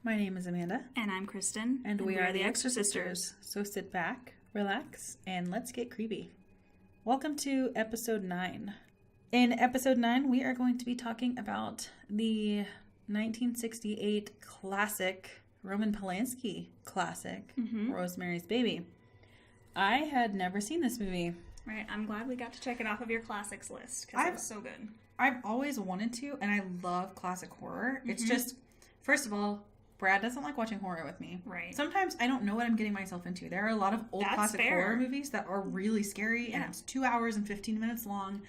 My name is Amanda. And I'm Kristin. And we are the Exorcisters. So sit back, relax, and let's get creepy. Welcome to episode 9. In episode 9, we are going to be talking about the 1968 classic, Roman Polanski classic, Rosemary's Baby. I had never seen this movie. Right, I'm glad we got to check it off of your classics list, because it was so good. I've always wanted to, and I love classic horror. It's just, first of all, Brad doesn't like watching horror with me. Right. Sometimes I don't know what I'm getting myself into. There are a lot of old classic horror movies that are really scary, and it's 2 hours and 15 minutes long,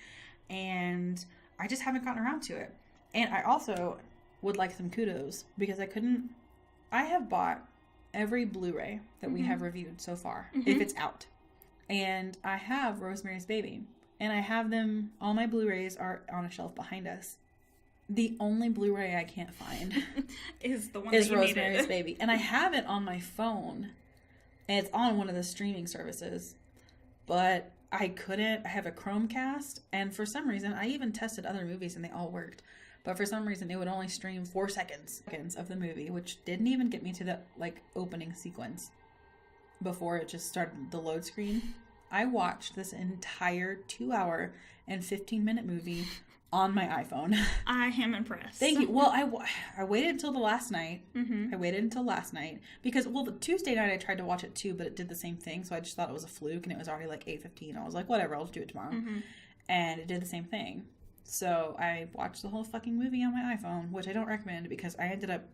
and I just haven't gotten around to it. And I also would like some kudos, because I have bought every Blu-ray that we have reviewed so far, if it's out. And I have Rosemary's Baby. And I have them, all my Blu-rays are on a shelf behind us. The only Blu-ray I can't find is the one is that you Rosemary's needed. Baby. And I have it on my phone. And it's on one of the streaming services. But I have a Chromecast. And for some reason, I even tested other movies and they all worked. But for some reason, it would only stream 4 seconds of the movie, which didn't even get me to the opening sequence before it just started the load screen. I watched this entire 2-hour and 15-minute movie on my iPhone. I am impressed. Thank you. Well, I waited until the last night. I waited until last night because, the Tuesday night I tried to watch it too, but it did the same thing. So I just thought it was a fluke, and it was already 8:15. I was like, whatever, I'll just do it tomorrow. And it did the same thing. So I watched the whole fucking movie on my iPhone, which I don't recommend because I ended up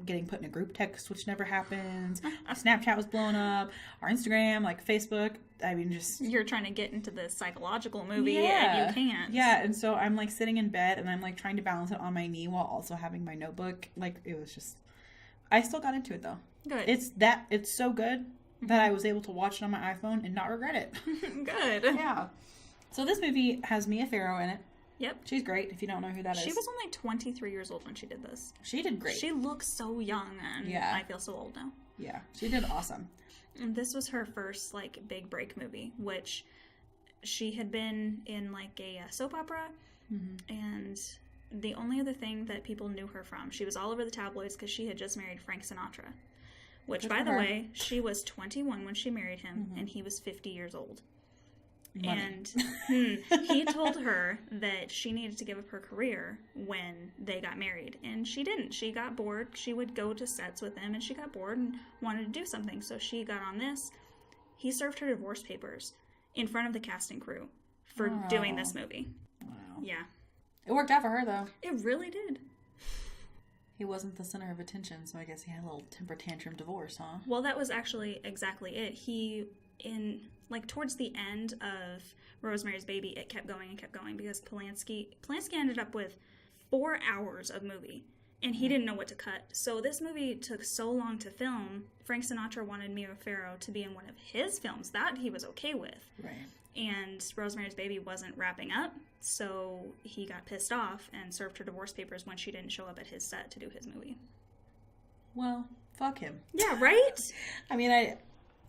getting put in a group text, which never happens. Snapchat was blowing up. Our Instagram, Facebook. I mean, just... You're trying to get into the psychological movie and you can't. Yeah, and so I'm sitting in bed and I'm trying to balance it on my knee while also having my notebook. It was just... I still got into it though. Good. It's so good that I was able to watch it on my iPhone and not regret it. Good. Yeah. So this movie has Mia Farrow in it. Yep. She's great if you don't know who that is. She was only 23 years old when she did this. She did great. She looks so young and I feel so old now. Yeah, she did awesome. And this was her first big break movie, which she had been in a soap opera. And the only other thing that people knew her from, she was all over the tabloids because she had just married Frank Sinatra. Which, by the way, she was 21 when she married him and he was 50 years old. Money. And he told her that she needed to give up her career when they got married. And she didn't. She got bored. She would go to sets with him and she got bored and wanted to do something. So she got on this. He served her divorce papers in front of the casting crew for doing this movie. Wow. Yeah. It worked out for her, though. It really did. He wasn't the center of attention, so I guess he had a little temper tantrum divorce, huh? Well, that was actually exactly it. Towards the end of Rosemary's Baby, it kept going because Polanski ended up with 4 hours of movie, and he didn't know what to cut. So this movie took so long to film. Frank Sinatra wanted Mia Farrow to be in one of his films. That he was okay with. Right. And Rosemary's Baby wasn't wrapping up, so he got pissed off and served her divorce papers when she didn't show up at his set to do his movie. Well, fuck him. Yeah, right? I mean,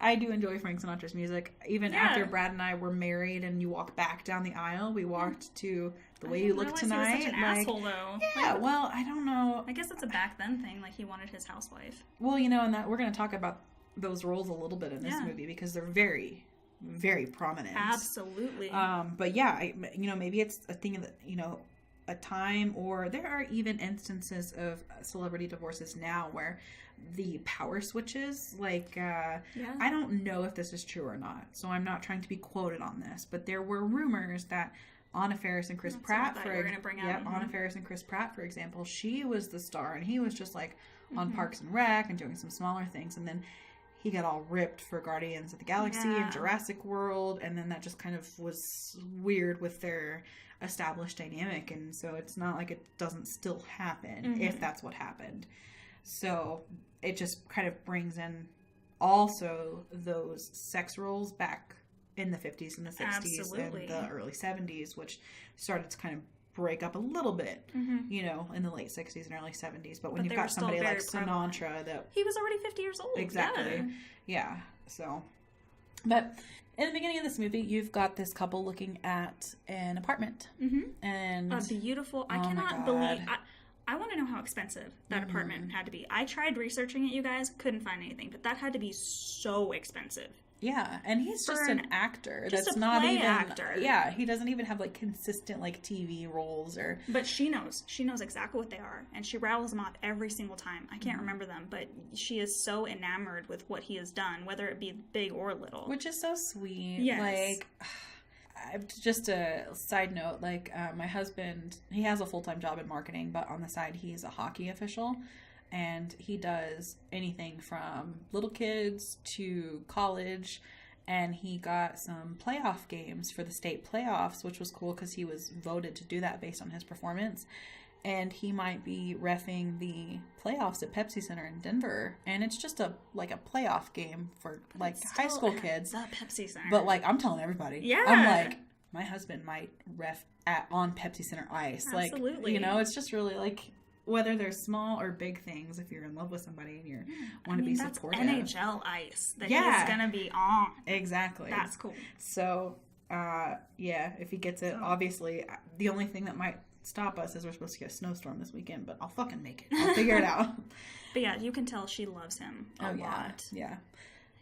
I do enjoy Frank Sinatra's music. Even after Brad and I were married and you walk back down the aisle, we walked to The Way You Look Tonight. He was such an asshole, though. Yeah, well, I don't know. I guess it's a back then thing. He wanted his housewife. Well, and that we're going to talk about those roles a little bit in this movie because they're very, very prominent. Absolutely. But yeah, maybe it's a thing that, a time, or there are even instances of celebrity divorces now where the power switches, I don't know if this is true or not, so I'm not trying to be quoted on this, but there were rumors that Anna Faris and Chris Pratt, Anna Faris and Chris Pratt, for example, she was the star and he was just on Parks and Rec and doing some smaller things, and then he got all ripped for Guardians of the Galaxy and Jurassic World, and then that just kind of was weird with their established dynamic, and so it's not like it doesn't still happen if that's what happened. So it just kind of brings in also those sex roles back in the 50s and the 60s and the early 70s, which started to kind of break up a little bit, in the late 60s and early 70s. But when you've got somebody like Sinatra that... He was already 50 years old. Exactly. Yeah. So... But in the beginning of this movie, you've got this couple looking at an apartment. And... A beautiful... I cannot believe... I want to know how expensive that apartment had to be. I tried researching it, you guys. Couldn't find anything. But that had to be so expensive. Yeah, and he's just an actor. Just that's a not play even actor. Yeah, he doesn't even have like consistent like TV roles or. But she knows exactly what they are, and she rattles them off every single time. I can't remember them, but she is so enamored with what he has done, whether it be big or little. Which is so sweet. Yes. Like, just a side note, like my husband, he has a full-time job in marketing, but on the side he's a hockey official. And he does anything from little kids to college. And he got some playoff games for the state playoffs, which was cool because he was voted to do that based on his performance. And he might be reffing the playoffs at Pepsi Center in Denver. And it's just a playoff game for like high school kids. The Pepsi Center. But like, I'm telling everybody. Yeah. I'm like, my husband might ref on Pepsi Center ice. Absolutely. Like, you know, it's just really like, whether they're small or big things, if you're in love with somebody and you want to be supportive. That's NHL ice that he's going to be on. Exactly. That's cool. So, if he gets it, obviously, the only thing that might stop us is we're supposed to get a snowstorm this weekend, but I'll fucking make it. I'll figure it out. But yeah, you can tell she loves him a lot. Yeah.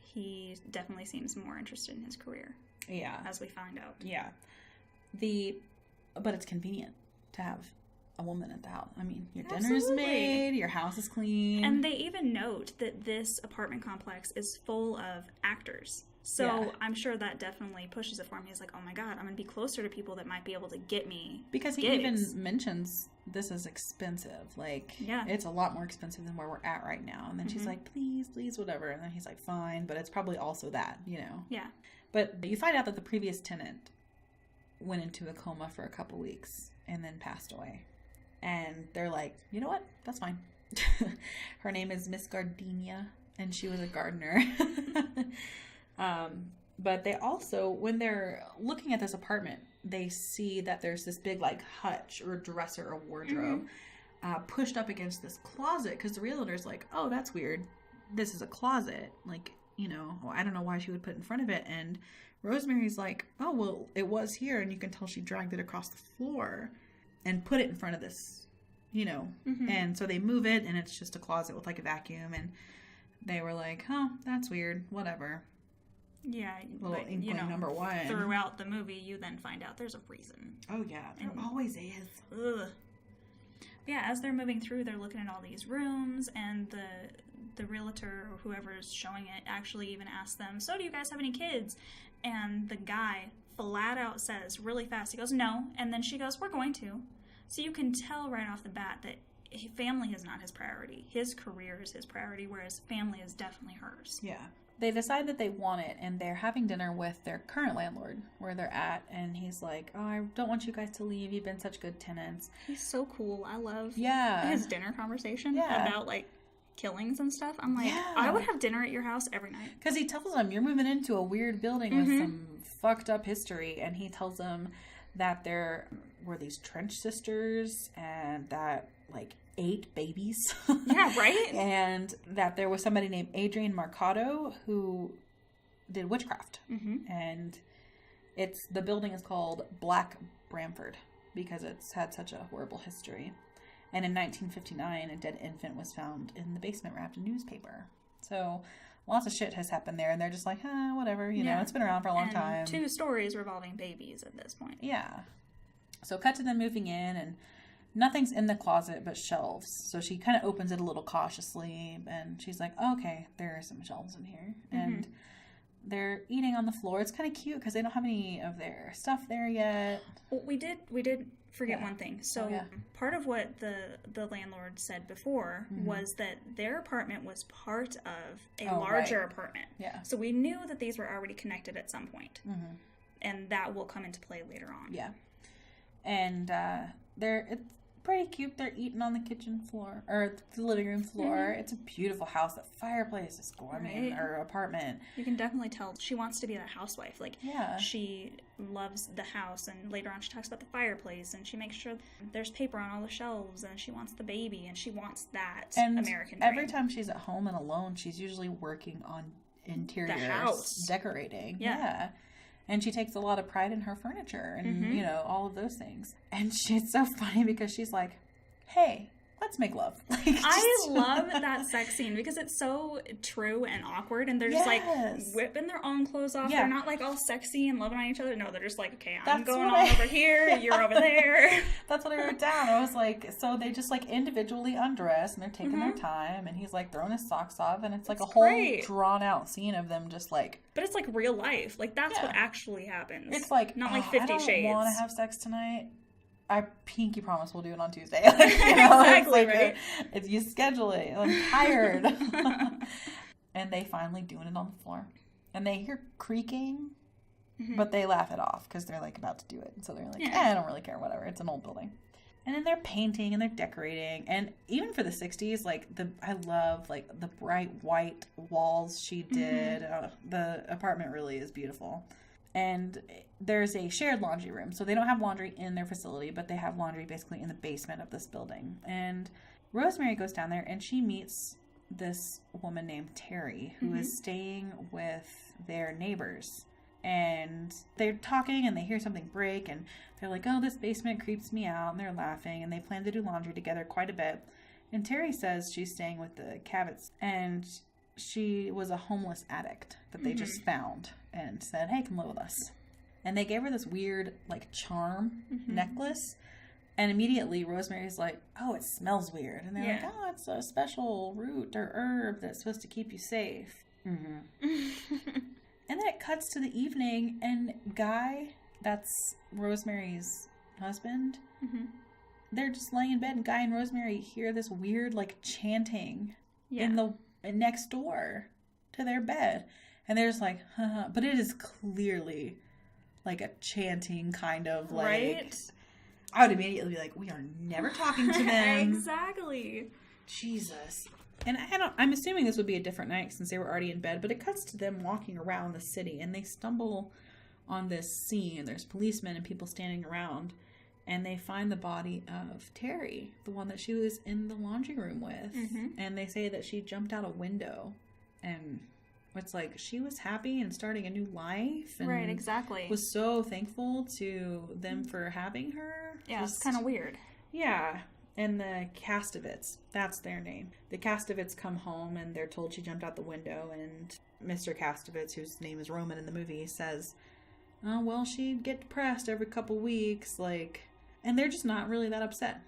He definitely seems more interested in his career. Yeah. As we find out. Yeah. But it's convenient to have a woman at the house. I mean, your dinner's made, your house is clean. And they even note that this apartment complex is full of actors. So I'm sure that definitely pushes it for him. He's like, oh my God, I'm going to be closer to people that might be able to get me because he gigs. even mentions this is expensive. Like, it's a lot more expensive than where we're at right now. And then she's like, please, whatever. And then he's like, fine. But it's probably also that, you know. Yeah. But you find out that the previous tenant went into a coma for a couple weeks and then passed away. And they're like, you know what? That's fine. Her name is Miss Gardenia, and she was a gardener. But they also, when they're looking at this apartment, they see that there's this big, like, hutch or dresser or wardrobe pushed up against this closet. Because the realtor's like, oh, that's weird. This is a closet. Like, you know, I don't know why she would put it in front of it. And Rosemary's like, oh, well, it was here. And you can tell she dragged it across the floor and put it in front of this, you know. And so they move it, and it's just a closet with, like, a vacuum. And they were like, oh, that's weird. Whatever. Yeah. Little inkling, you know, number one. Throughout the movie, you then find out there's a reason. Oh, yeah. There always is. Ugh. Yeah, as they're moving through, they're looking at all these rooms, and the realtor or whoever is showing it actually even asks them, so do you guys have any kids? And the guy flat out says really fast, he goes, no. And then she goes, we're going to. So you can tell right off the bat that family is not his priority. His career is his priority, whereas family is definitely hers. Yeah. They decide that they want it, and they're having dinner with their current landlord where they're at, and he's like, oh, I don't want you guys to leave. You've been such good tenants. He's so cool. I love his dinner conversation about, like, killings and stuff. I'm like, I would have dinner at your house every night. Because he tells them, you're moving into a weird building with some fucked up history, and he tells them that there were these trench sisters, and that, like, 8 babies. Yeah, right? And that there was somebody named Adrian Marcato who did witchcraft. And the building is called Black Bramford because it's had such a horrible history. And in 1959, a dead infant was found in the basement wrapped in newspaper. So lots of shit has happened there, and they're just like, whatever, you know, it's been around for a long time. 2 stories revolving babies at this point. Yeah. So cut to them moving in, and nothing's in the closet but shelves. So she kind of opens it a little cautiously, and she's like, oh, okay, there are some shelves in here. And they're eating on the floor. It's kind of cute because they don't have any of their stuff there yet. Well, we did forget one thing. So part of what the landlord said before was that their apartment was part of a larger apartment. Yeah. So we knew that these were already connected at some point. And that will come into play later on. Yeah. And it's pretty cute. They're eating on the kitchen floor or the living room floor. It's a beautiful house. The fireplace is cool. I mean, her apartment. You can definitely tell she wants to be that housewife. Like, she loves the house, and later on she talks about the fireplace, and she makes sure there's paper on all the shelves, and she wants the baby, and she wants that American dream. Every time she's at home and alone, she's usually working on interiors, the house, decorating. Yeah. And she takes a lot of pride in her furniture and, you know, all of those things. And it's so funny because she's like, hey, let's make love. I love that sex scene because it's so true and awkward, and they're just like whipping their own clothes off. They're not like all sexy and loving on each other. No, they're just like, okay, I'm going on over here, you're over there. That's what I wrote down. I was like, so they just like individually undress and they're taking their time, and he's like throwing his socks off, and it's like a whole drawn out scene of them just like. But it's like real life. Like that's what actually happens. It's like not like 50 Shades. I don't want to have sex tonight. I pinky promise we'll do it on Tuesday. Exactly, right? If you schedule it, I'm tired. And they finally doing it on the floor. And they hear creaking, but they laugh it off because they're like about to do it. So they're like, I don't really care, whatever. It's an old building. And then they're painting and they're decorating. And even for the 60s, like I love like the bright white walls she did. The apartment really is beautiful. And there's a shared laundry room. So they don't have laundry in their facility, but they have laundry basically in the basement of this building. And Rosemary goes down there and she meets this woman named Terry who is staying with their neighbors. And they're talking and they hear something break and they're like, oh, this basement creeps me out. And they're laughing and they plan to do laundry together quite a bit. And Terry says she's staying with the Cabots and she was a homeless addict that they just found and said, hey, come live with us. And they gave her this weird, like, charm necklace. And immediately Rosemary's like, oh, it smells weird. And they're like, oh, it's a special root or herb that's supposed to keep you safe. And then it cuts to the evening, and Guy, that's Rosemary's husband, they're just laying in bed, and Guy and Rosemary hear this weird, like, chanting in the next door to their bed. And they're just like, but it is clearly like a chanting kind of like. Right? I would immediately be like, we are never talking to them. Exactly. Jesus. And I'm assuming this would be a different night since they were already in bed, but it cuts to them walking around the city and they stumble on this scene. There's policemen and people standing around and they find the body of Terry, the one that she was in the laundry room with. And they say that she jumped out a window and it's like she was happy and starting a new life. And right, exactly. Was so thankful to them for having her. Yeah, it's kind of weird. Yeah. And the Castovits, that's their name. The Castovits come home and they're told she jumped out the window. And Mr. Castovits, whose name is Roman in the movie, says, oh, well, she'd get depressed every couple weeks. Like, and they're just not really that upset.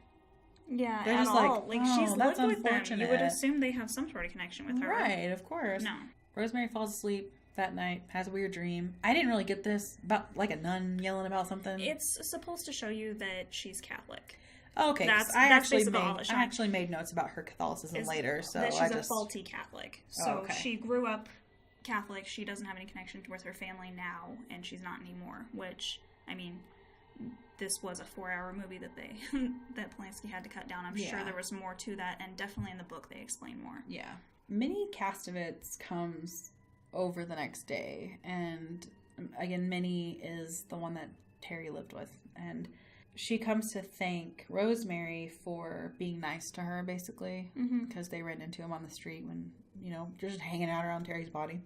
Yeah, they're at just all. Like, oh, she's lived with them. You would assume they have some sort of connection with her. Right, of course. No. Rosemary falls asleep that night, has a weird dream. I didn't really get this, about like a nun yelling about something. It's supposed to show you that she's Catholic. Okay, I actually made notes about her Catholicism later, so that she's a faulty Catholic. So she grew up Catholic. She doesn't have any connection with her family now, and she's not anymore. Which, I mean, this was a 4-hour movie that that Polanski had to cut down. I'm sure there was more to that, and definitely in the book they explain more. Yeah. Minnie Castovits comes over the next day, and again, Minnie is the one that Terry lived with, and she comes to thank Rosemary for being nice to her, basically, because they ran into him on the street when, you're just hanging out around Terry's body.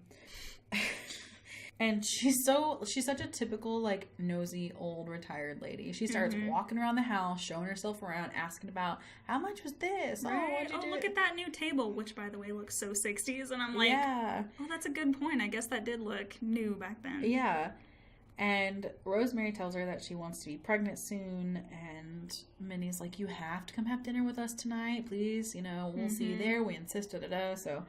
And she's such a typical, like, nosy, old, retired lady. She starts walking around the house, showing herself around, asking about, how much was this? Right. Oh, look at that new table, which, by the way, looks so 60s. And I'm like, oh, that's a good point. I guess that did look new back then. Yeah. And Rosemary tells her that she wants to be pregnant soon. And Minnie's like, you have to come have dinner with us tonight, please. We'll see you there. We insist, da-da-da. So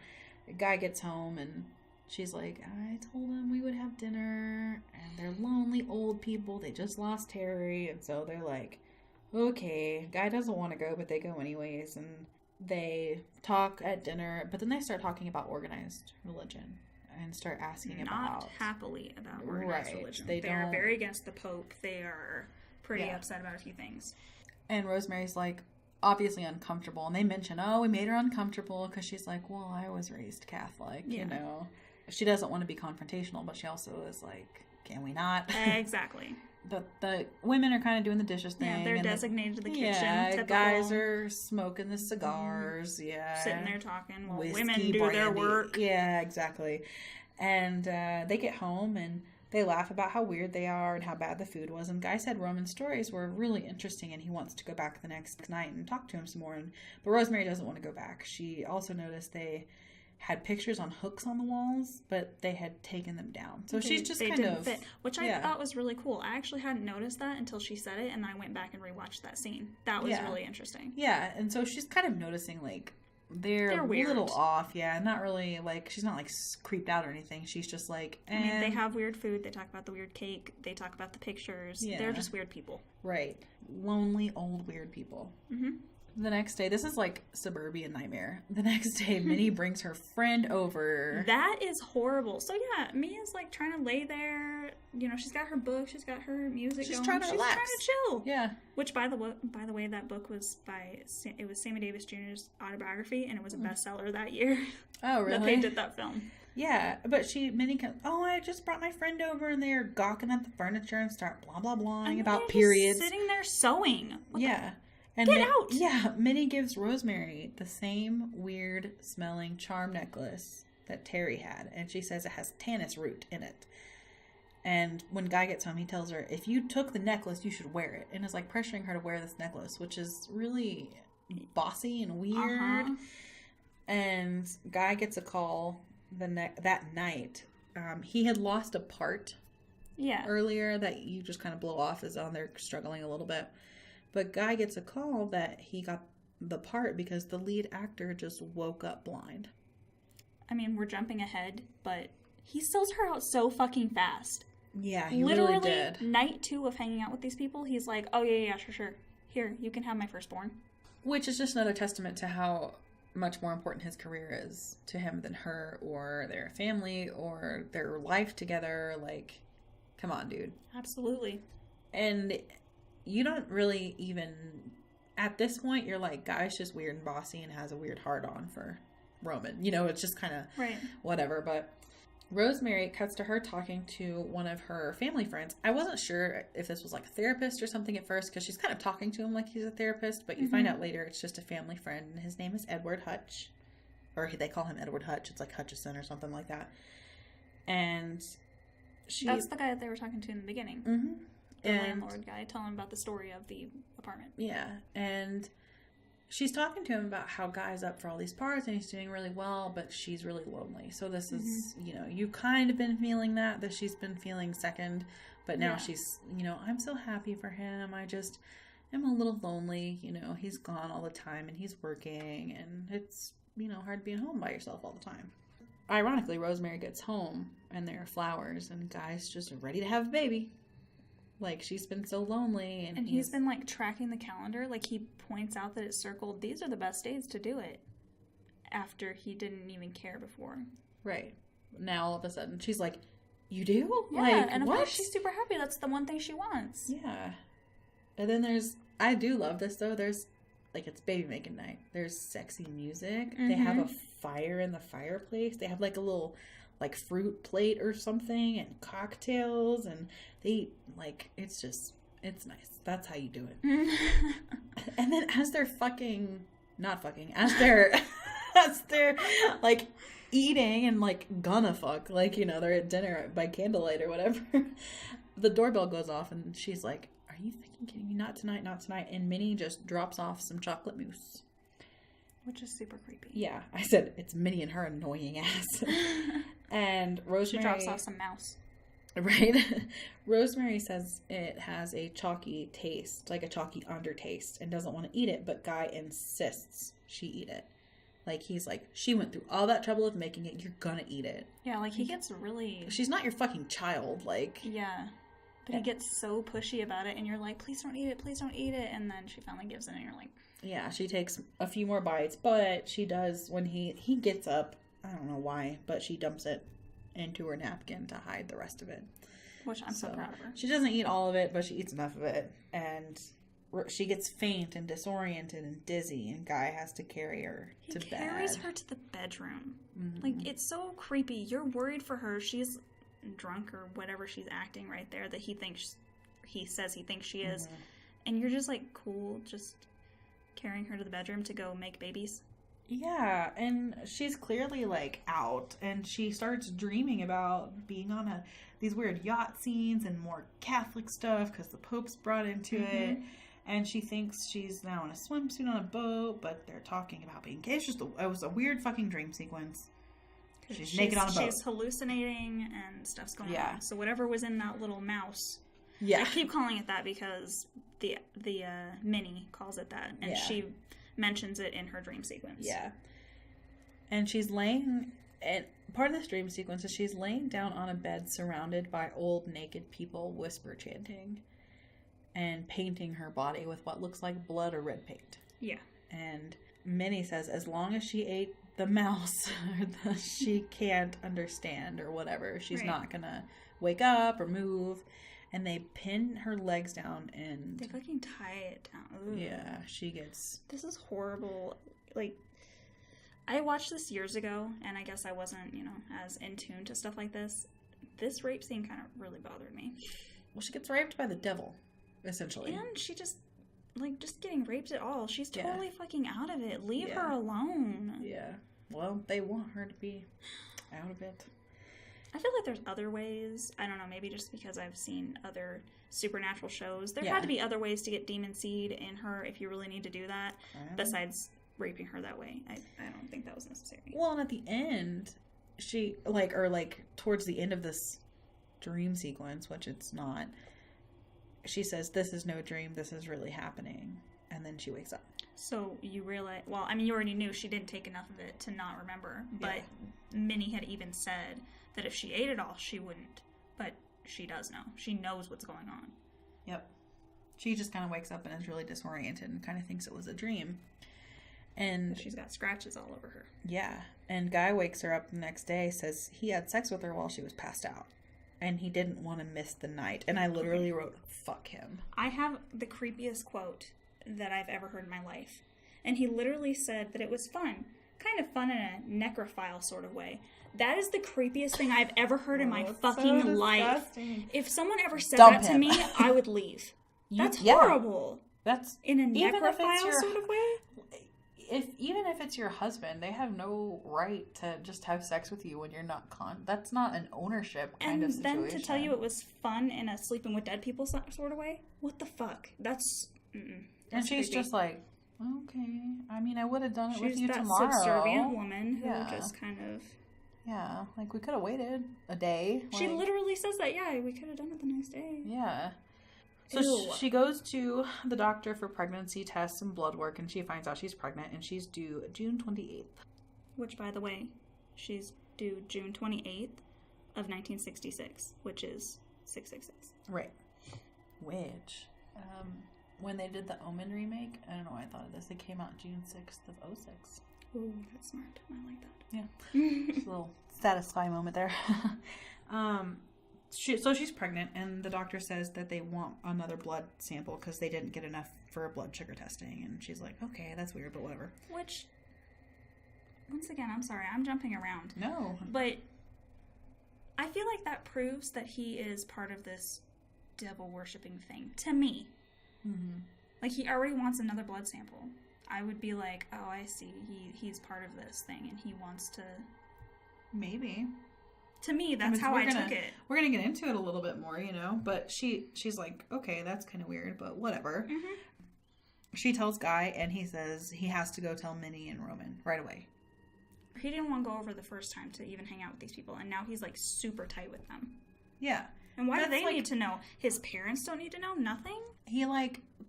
the guy gets home and she's like, I told them we would have dinner, and they're lonely old people. They just lost Terry, and so they're like, okay. Guy doesn't want to go, but they go anyways, and they talk at dinner, but then they start talking about organized religion and start asking Not happily about organized religion. They are very against the Pope. They are pretty upset about a few things. And Rosemary's like, obviously uncomfortable, and they mention, we made her uncomfortable, because she's like, well, I was raised Catholic, She doesn't want to be confrontational, but she also is like, can we not? Exactly. The women are kind of doing the dishes thing. Yeah, they're designated to the kitchen. Yeah, typical. Guys are smoking the cigars. Sitting there talking while whiskey, women do their work. Yeah, exactly. And they get home, and They laugh about how weird they are and how bad the food was. And Guy said Roman's stories were really interesting and he wants to go back the next night and talk to him some more. But Rosemary doesn't want to go back. She also noticed they had pictures on hooks on the walls, but they had taken them down. So she's just kind of... fit, which I thought was really cool. I actually hadn't noticed that until she said it, and I went back and rewatched that scene. That was really interesting. Yeah, and so she's kind of noticing, like, they're a little off. Yeah, not really, like, she's not, like, creeped out or anything. She's just like, I mean, they have weird food. They talk about the weird cake. They talk about the pictures. Yeah. They're just weird people. Right. Lonely, old, weird people. Mm-hmm. The next day, this is like suburban nightmare. The next day, Minnie brings her friend over. That is horrible. So yeah, Mia's like trying to lay there. You know, she's got her book. She's got her music. She's trying to relax. She's trying to chill. Yeah. Which, by the way, that book was it was Sammy Davis Jr.'s autobiography, and it was a bestseller that year. Oh, really? That they did that film. Yeah, but Minnie comes, I just brought my friend over, and they're gawking at the furniture and start blah blah blahing about periods. Just sitting there sewing. Get out! Yeah, Minnie gives Rosemary the same weird smelling charm necklace that Terry had, and she says it has tannis root in it. And when Guy gets home, he tells her, if you took the necklace, you should wear it. And is like pressuring her to wear this necklace, which is really bossy and weird. Uh-huh. And Guy gets a call that night. He had lost a part earlier that you just kind of blow off as on they're struggling a little bit. But Guy gets a call that he got the part because the lead actor just woke up blind. I mean, we're jumping ahead, but he sells her out so fucking fast. Yeah, he really did. Literally, night 2 of hanging out with these people, he's like, oh, yeah, sure. Here, you can have my firstborn. Which is just another testament to how much more important his career is to him than her or their family or their life together. Like, come on, dude. Absolutely. And you don't really even, at this point, you're like, Guy's just weird and bossy and has a weird hard-on for Roman. You know, it's just kind of whatever. But Rosemary cuts to her talking to one of her family friends. I wasn't sure if this was like a therapist or something at first because she's kind of talking to him like he's a therapist. But you find out later it's just a family friend. And his name is Edward Hutch. Or they call him Edward Hutch. It's like Hutchison or something like that. And that's the guy that they were talking to in the beginning. Mm-hmm. The landlord guy telling about the story of the apartment. Yeah, and she's talking to him about how Guy's up for all these parts and he's doing really well, but she's really lonely. So this is, you kind of been feeling that she's been feeling second, but now she's, I'm so happy for him. I just am a little lonely. He's gone all the time and he's working and it's, hard being home by yourself all the time. Ironically, Rosemary gets home and there are flowers and Guy's just ready to have a baby. Like, she's been so lonely. And he's been, like, tracking the calendar. Like, he points out that it's circled, these are the best days to do it. After he didn't even care before. Right. Now, all of a sudden, she's like, you do? Yeah, like, and of course she's super happy. That's the one thing she wants. Yeah. And then I do love this, though. There's, like, it's baby making night. There's sexy music. Mm-hmm. They have a fire in the fireplace. They have, like, a little, like, fruit plate or something and cocktails and they eat, like, it's nice. That's how you do it. And then as they're as they're like eating and like gonna fuck, like, they're at dinner by candlelight or whatever, the doorbell goes off and she's like, are you fucking kidding me? Not tonight. And Minnie just drops off some chocolate mousse. Which is super creepy. Yeah, I said it's Minnie and her annoying ass. And Rosemary... She drops off some mouse. Right? Rosemary says it has a chalky taste, like a chalky undertaste, and doesn't want to eat it, but Guy insists she eat it. Like, he's like, she went through all that trouble of making it, you're gonna eat it. Yeah, like, he gets really... She's not your fucking child, like... Yeah. But he gets so pushy about it, and you're like, please don't eat it, and then she finally gives in, and you're like... Yeah, she takes a few more bites, but she does, when he gets up, I don't know why, but she dumps it into her napkin to hide the rest of it. Which I'm so proud of her. She doesn't eat all of it, but she eats enough of it. And she gets faint and disoriented and dizzy, and Guy has to carry her to bed. He carries her to the bedroom. Mm-hmm. Like, it's so creepy. You're worried for her. She's drunk or whatever she's acting right there that he says he thinks she is. Mm-hmm. And you're just like, cool, just carrying her to the bedroom to go make babies. Yeah, and she's clearly, like, out, and she starts dreaming about being on these weird yacht scenes and more Catholic stuff because the Pope's brought into it, and she thinks she's now in a swimsuit on a boat, but they're talking about being gay. It was a weird fucking dream sequence. She's naked on a boat. She's hallucinating, and stuff's going on. So whatever was in that little mouse... Yeah. I keep calling it that because the Minnie calls it that, and she mentions it in her dream sequence. Yeah. And she's laying, and part of this dream sequence is she's laying down on a bed surrounded by old naked people whisper chanting and painting her body with what looks like blood or red paint. Yeah. And Minnie says as long as she ate the mouse, she can't understand or whatever. She's not gonna wake up or move. And they pin her legs down and... They fucking tie it down. Ugh. Yeah, she gets... This is horrible. Like, I watched this years ago, and I guess I wasn't, as in tune to stuff like this. This rape scene kind of really bothered me. Well, she gets raped by the devil, essentially. And she just getting raped at all. She's totally fucking out of it. Leave her alone. Yeah. Well, they want her to be out of it. I feel like there's other ways. I don't know, maybe just because I've seen other supernatural shows. There had to be other ways to get demon seed in her if you really need to do that, besides raping her that way. I don't think that was necessary. Well, and at the end, she, towards the end of this dream sequence, which it's not, she says, this is no dream, this is really happening. And then she wakes up. So you realize, you already knew she didn't take enough of it to not remember, but Minnie had even said that if she ate it all, she wouldn't. But she does know. She knows what's going on. Yep. She just kind of wakes up and is really disoriented and kind of thinks it was a dream. And she's got scratches all over her. Yeah. And Guy wakes her up the next day, says he had sex with her while she was passed out. And he didn't want to miss the night. And I literally wrote, fuck him. I have the creepiest quote that I've ever heard in my life. And he literally said that it was fun. Kind of fun in a necrophile sort of way. That is the creepiest thing I've ever heard in my fucking life. If someone ever said that to me, I would leave. That's horrible. That's in a necrophile sort of way. Even if it's your husband, they have no right to just have sex with you when you're not that's not an ownership kind of situation. And then to tell you it was fun in a sleeping with dead people sort of way? What the fuck? That's and she's creepy. Just like, okay. I mean, I would have done it with you tomorrow. She's that subservient woman who just kind of... Yeah, like we could have waited a day. She literally says that, we could have done it the next day. Yeah. So she goes to the doctor for pregnancy tests and blood work, and she finds out she's pregnant, and she's due June 28th. Which, by the way, she's due June 28th of 1966, which is 666. Right. Which, when they did the Omen remake, I don't know why I thought of this, it came out June 6th of 06. Ooh, that's smart. I like that. Yeah. Just a little satisfying moment there. So she's pregnant, and the doctor says that they want another blood sample because they didn't get enough for blood sugar testing. And she's like, okay, that's weird, but whatever. Which, once again, I'm sorry, I'm jumping around. No. But I feel like that proves that he is part of this devil-worshipping thing, to me. Mm-hmm. Like, he already wants another blood sample. I would be like, oh, I see. He's part of this thing, and he wants to... Maybe. To me, that's how I took it. We're going to get into it a little bit more, But she's like, okay, that's kind of weird, but whatever. Mm-hmm. She tells Guy, and he says he has to go tell Minnie and Roman right away. He didn't want to go over the first time to even hang out with these people, and now he's, super tight with them. Yeah. And why do they need to know? His parents don't need to know? Nothing? He,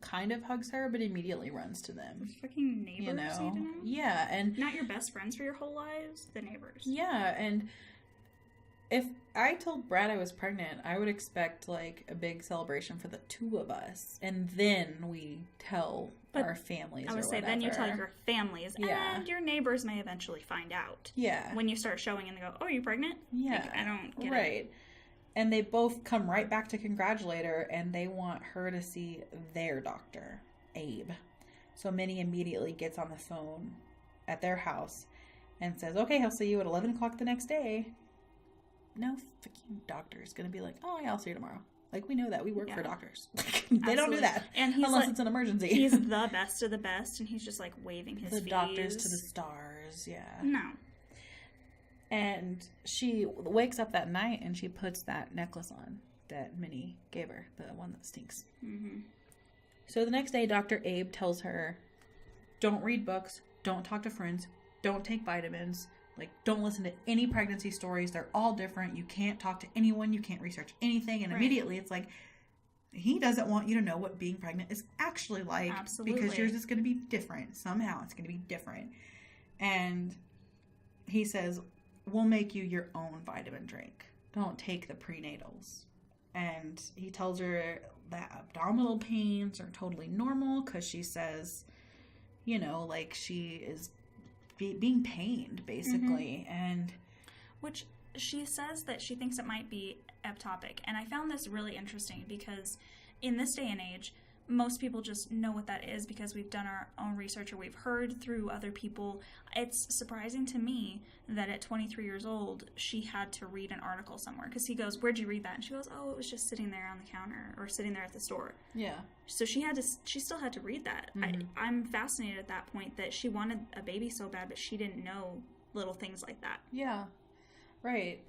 kind of hugs her, but immediately runs to them. His fucking neighbors need to know? Yeah, and... Not your best friends for your whole lives? The neighbors. Yeah, and if I told Brad I was pregnant, I would expect, a big celebration for the two of us. And then we tell our families or whatever. I would say, then you tell your families, and your neighbors may eventually find out. Yeah. When you start showing and they go, oh, are you pregnant? Yeah. I don't get it. Right. And they both come right back to congratulate her, and they want her to see their doctor, Abe. So Minnie immediately gets on the phone at their house and says, okay, he'll see you at 11 o'clock the next day. No fucking doctor is going to be like, oh, yeah, I'll see you tomorrow. We know that. We work for doctors. They don't do that. And he's unless it's an emergency. He's the best of the best, and he's just, waving his feet. The doctors to the stars. hours. Yeah. No. And she wakes up that night and she puts that necklace on that Minnie gave her, the one that stinks. Mm-hmm. So the next day, Dr. Abe tells her, don't read books, don't talk to friends, don't take vitamins, like, don't listen to any pregnancy stories. They're all different. You can't talk to anyone. You can't research anything. And immediately it's like, he doesn't want you to know what being pregnant is actually like. Absolutely. Because yours is going to be different. Somehow it's going to be different. And he says, we'll make you your own vitamin drink. Don't take the prenatals. And he tells her that abdominal pains are totally normal because she says, you know, like she is being pained, basically. Mm-hmm. And which she says that she thinks it might be ectopic. And I found this really interesting because in this day and age, most people just know what that is because we've done our own research or we've heard through other people. It's surprising to me that at 23 years old, she had to read an article somewhere. Because he goes, where'd you read that? And she goes, oh, it was just sitting there on the counter or sitting there at the store. Yeah. So she still had to read that. Mm-hmm. I'm fascinated at that point that she wanted a baby so bad, but she didn't know little things like that. Yeah. Right.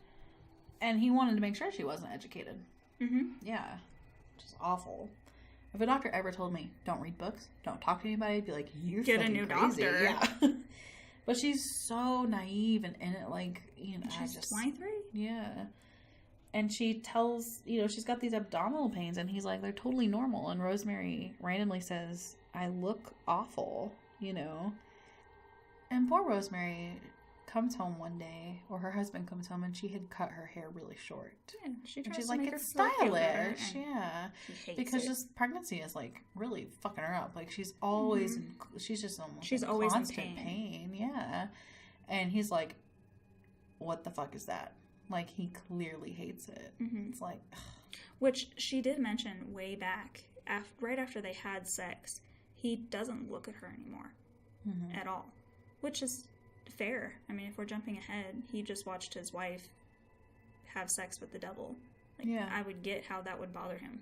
And he wanted to make sure she wasn't educated. Mm-hmm. Yeah. Which is awful. If a doctor ever told me, don't read books, don't talk to anybody, I'd be like, you're get a fucking new crazy. doctor. Yeah. But she's so naive and it, like, you know, she's 23? Yeah. And she tells, you know, she's got these abdominal pains and he's like, they're totally normal. And Rosemary randomly says, I look awful, you know. And poor Rosemary comes home one day, or her husband comes home, and she had cut her hair really short. Yeah, and she's like, it's stylish. Yeah. Because just pregnancy is, like, really fucking her up. Like, she's always, she's just almost she's always constant in pain. Yeah. And he's like, what the fuck is that? Like, he clearly hates it. Mm-hmm. It's like, ugh. Which she did mention way back, right after they had sex, he doesn't look at her anymore at all, which is fair. I mean, if we're jumping ahead, he just watched his wife have sex with the devil. Like, yeah. I would get how that would bother him.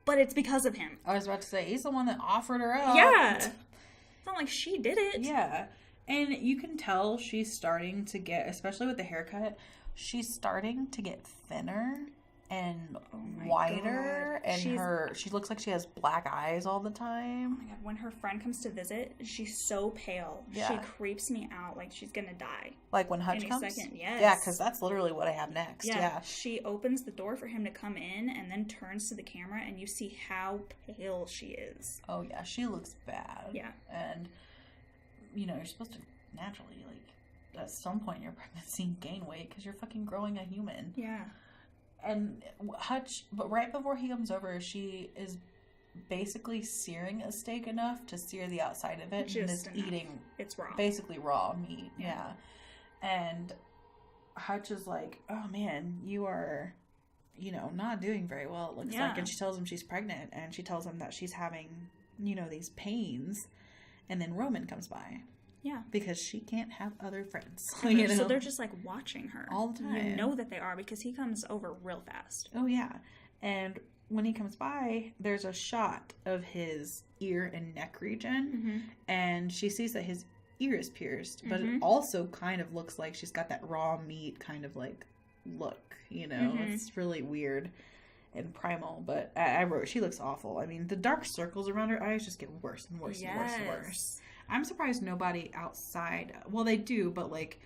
But it's because of him. I was about to say, he's the one that offered her up. Yeah. It's not like she did it. Yeah. And you can tell she's starting to get, especially with the haircut, she's starting to get thinner and whiter. God. And she looks like she has black eyes all the time. Oh my God. When her friend comes to visit, she's so pale. Yeah. She creeps me out like she's going to die. Like when Hutch comes? Second. Yes. Yeah, because that's literally what I have next. Yeah. She opens the door for him to come in and then turns to the camera and you see how pale she is. Oh, yeah. She looks bad. Yeah. And, you know, you're supposed to naturally, like, at some point in your pregnancy gain weight because you're fucking growing a human. Yeah. And Hutch, but right before he comes over, she is basically searing a steak enough to sear the outside of it. Just and is enough. eating it's raw. Basically raw meat. Yeah. And Hutch is like, oh man, you are, you know, not doing very well, it looks like. And she tells him she's pregnant, and she tells him that she's having, you know, these pains. And then Roman comes by. Yeah. Because she can't have other friends. You know? So they're just like watching her. All the time. You know that they are because he comes over real fast. Oh, yeah. And when he comes by, there's a shot of his ear and neck region. Mm-hmm. And she sees that his ear is pierced. But it also kind of looks like she's got that raw meat kind of like look. You know? It's really weird and primal. But I wrote, she looks awful. I mean, the dark circles around her eyes just get worse and worse and worse and worse. I'm surprised nobody outside, well, they do, but, like,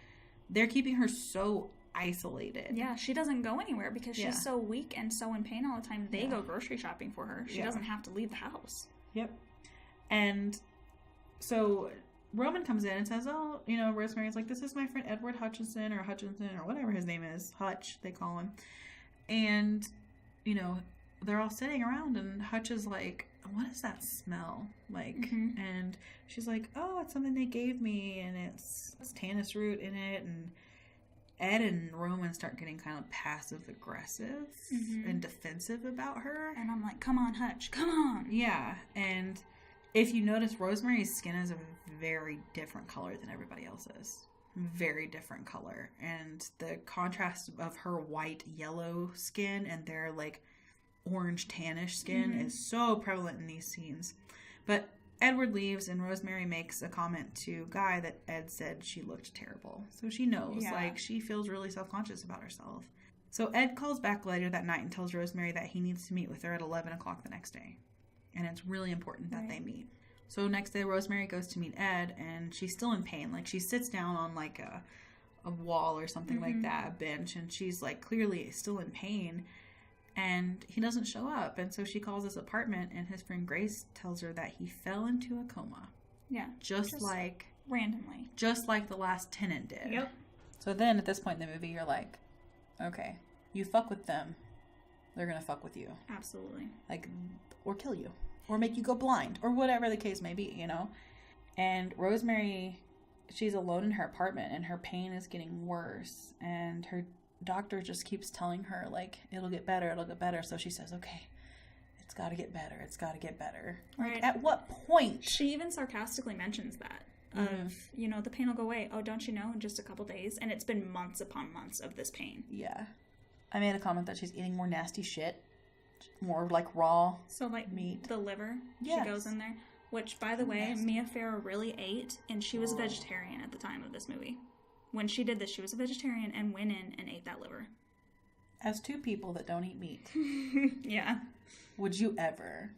they're keeping her so isolated. Yeah, she doesn't go anywhere because she's so weak and so in pain all the time. They go grocery shopping for her. She doesn't have to leave the house. Yep. And so Roman comes in and says, oh, you know, Rosemary's like, this is my friend Edward Hutchinson or whatever his name is. Hutch, they call him. And, you know, they're all sitting around and Hutch is like, what is that smell like? And she's like, oh, it's something they gave me, and it's tannis root in it. And Ed and Roman start getting kind of passive aggressive and defensive about her. And I'm like, come on, Hutch, come on. Yeah. And if you notice, Rosemary's skin is a very different color than everybody else's. Very different color. And the contrast of her white yellow skin and their like orange tannish skin is so prevalent in these scenes. But Edward leaves, and Rosemary makes a comment to Guy that Ed said she looked terrible. So she knows, she feels really self-conscious about herself. So Ed calls back later that night and tells Rosemary that he needs to meet with her at 11 o'clock the next day. And it's really important that they meet. So next day, Rosemary goes to meet Ed, and she's still in pain. Like, she sits down on, like, a wall or something like that, a bench, and she's, like, clearly still in pain. And he doesn't show up. And so she calls his apartment, and his friend Grace tells her that he fell into a coma. Yeah. Just like... randomly. Just like the last tenant did. Yep. So then, at this point in the movie, you're like, okay, you fuck with them, they're going to fuck with you. Absolutely. Like, or kill you. Or make you go blind. Or whatever the case may be, you know? And Rosemary, she's alone in her apartment, and her pain is getting worse. And her doctor just keeps telling her, like, it'll get better, it'll get better. So she says, okay, it's got to get better, it's got to get better. Right. Like, at what point? She even sarcastically mentions that. Of, you know, the pain will go away. Oh, don't you know? In just a couple days. And it's been months upon months of this pain. Yeah. I made a comment that she's eating more nasty shit. More, like, raw meat. The liver. Yes. She goes in there. Which, by the way, Mia Farrow really ate. And she was a vegetarian at the time of this movie. When she did this, she was a vegetarian and went in and ate that liver. As two people that don't eat meat. Yeah. Would you ever?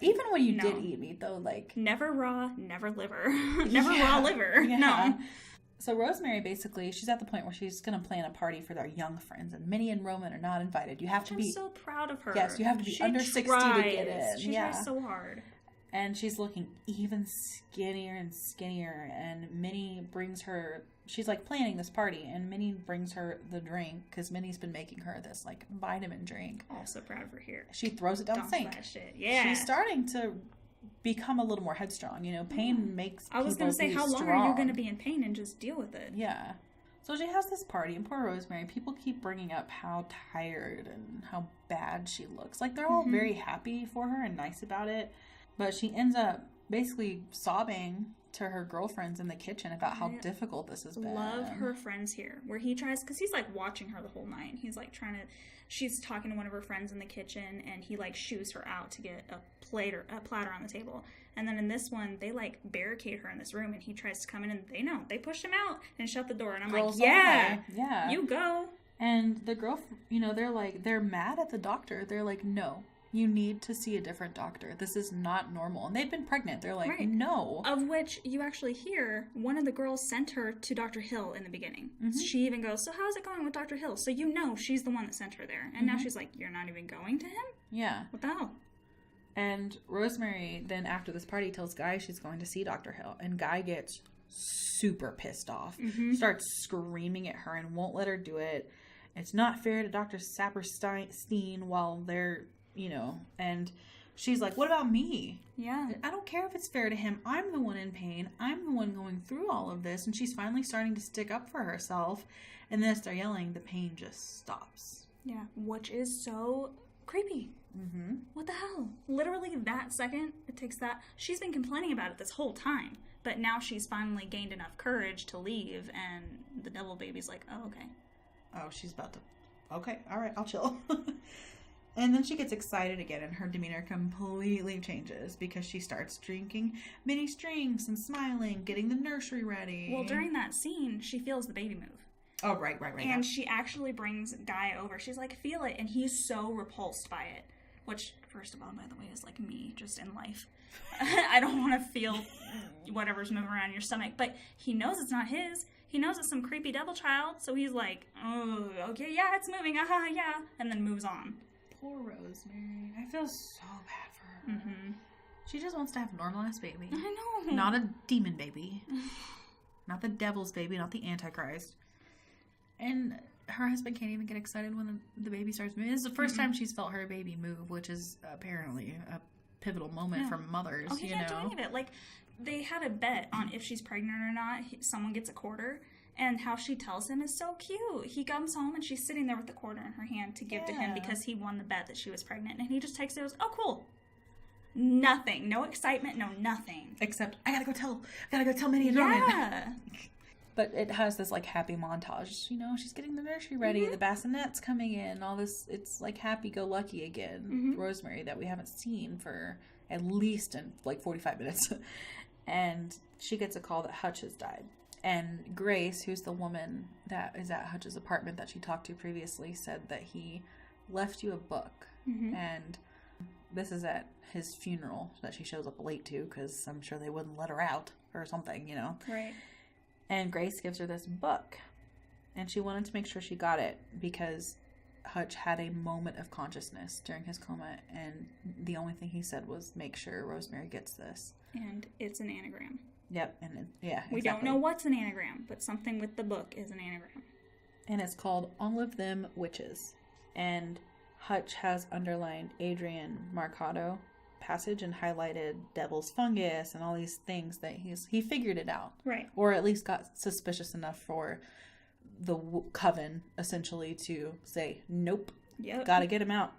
Even when you did eat meat, though, like... Never raw, never liver. Never raw liver. Yeah. No. So Rosemary, basically, she's at the point where she's going to plan a party for their young friends, and Minnie and Roman are not invited. You have to be... I'm so proud of her. Yes, you have to be under 60 to get in. She tries so hard. And she's looking even skinnier and skinnier, and Minnie brings her... She's, like, planning this party, and Minnie brings her the drink, because Minnie's been making her this, like, vitamin drink. Also proud of her here. She throws it down the sink. That shit. Yeah. She's starting to become a little more headstrong, you know. Pain makes people I was going to say, how long are you going to be in pain and just deal with it? Yeah. So she has this party, and poor Rosemary, people keep bringing up how tired and how bad she looks. Like, they're all very happy for her and nice about it, but she ends up basically sobbing to her girlfriends in the kitchen about how difficult this has been. Love her friends here, where he tries, because he's, like, watching her the whole night. He's, like, trying to, she's talking to one of her friends in the kitchen, and he, like, shoos her out to get a platter on the table. And then in this one, they, like, barricade her in this room, and he tries to come in, and they push him out and shut the door. And I'm Girls like, yeah, you go. And the girl, you know, they're mad at the doctor. They're like, no. You need to see a different doctor. This is not normal. And they've been pregnant. They're like, no. Of which you actually hear one of the girls sent her to Dr. Hill in the beginning. She even goes, so how's it going with Dr. Hill? So you know she's the one that sent her there. And now she's like, you're not even going to him? Yeah. What the hell? And Rosemary then after this party tells Guy she's going to see Dr. Hill. And Guy gets super pissed off. Starts screaming at her and won't let her do it. It's not fair to Dr. Saperstein while they're... You know, and she's like, what about me? Yeah. I don't care if it's fair to him. I'm the one in pain. I'm the one going through all of this. And she's finally starting to stick up for herself. And then as they're yelling, the pain just stops. Yeah. Which is so creepy. What the hell? Literally that second, it takes that. She's been complaining about it this whole time. But now she's finally gained enough courage to leave. And the devil baby's like, oh, okay. Oh, she's about to... Okay, all right, I'll chill. And then she gets excited again, and her demeanor completely changes because she starts drinking mini drinks and smiling, getting the nursery ready. Well, during that scene, she feels the baby move. Oh, right. And she actually brings Guy over. She's like, feel it, and he's so repulsed by it. Which, first of all, by the way, is like me, just in life. I don't want to feel whatever's moving around your stomach. But he knows it's not his. He knows it's some creepy devil child, so he's like, oh, okay, yeah, it's moving, yeah, and then moves on. Poor Rosemary. I feel so bad for her. She just wants to have a normal-ass baby. I know. Not a demon baby. Not the devil's baby, not the Antichrist. And her husband can't even get excited when the baby starts moving. This is the first time she's felt her baby move, which is apparently a pivotal moment for mothers. Oh, he can't do any of it. Like, they had a bet on if she's pregnant or not. Someone gets a quarter. And how she tells him is so cute. He comes home and she's sitting there with the quarter in her hand to give to him because he won the bet that she was pregnant. And he just takes it and goes, oh, cool. Nothing. No excitement, no nothing. Except, I gotta go tell Minnie and Roman. Yeah. But it has this, like, happy montage. You know, she's getting the nursery ready. The bassinet's coming in. All this. It's, like, happy-go-lucky again. Rosemary that we haven't seen for at least in, like, 45 minutes. And she gets a call that Hutch has died. And Grace, who's the woman that is at Hutch's apartment that she talked to previously, said that he left you a book. And this is at his funeral that she shows up late to, because I'm sure they wouldn't let her out or something, you know. Right. And Grace gives her this book, and she wanted to make sure she got it because Hutch had a moment of consciousness during his coma, and the only thing he said was, make sure Rosemary gets this. And it's an anagram. Yep, and we don't know what's an anagram, but something with the book is an anagram. And it's called All of Them Witches. And Hutch has underlined Adrian Marcato passage and highlighted devil's fungus and all these things that he figured it out. Right. Or at least got suspicious enough for the coven, essentially, to say, nope, gotta get him out.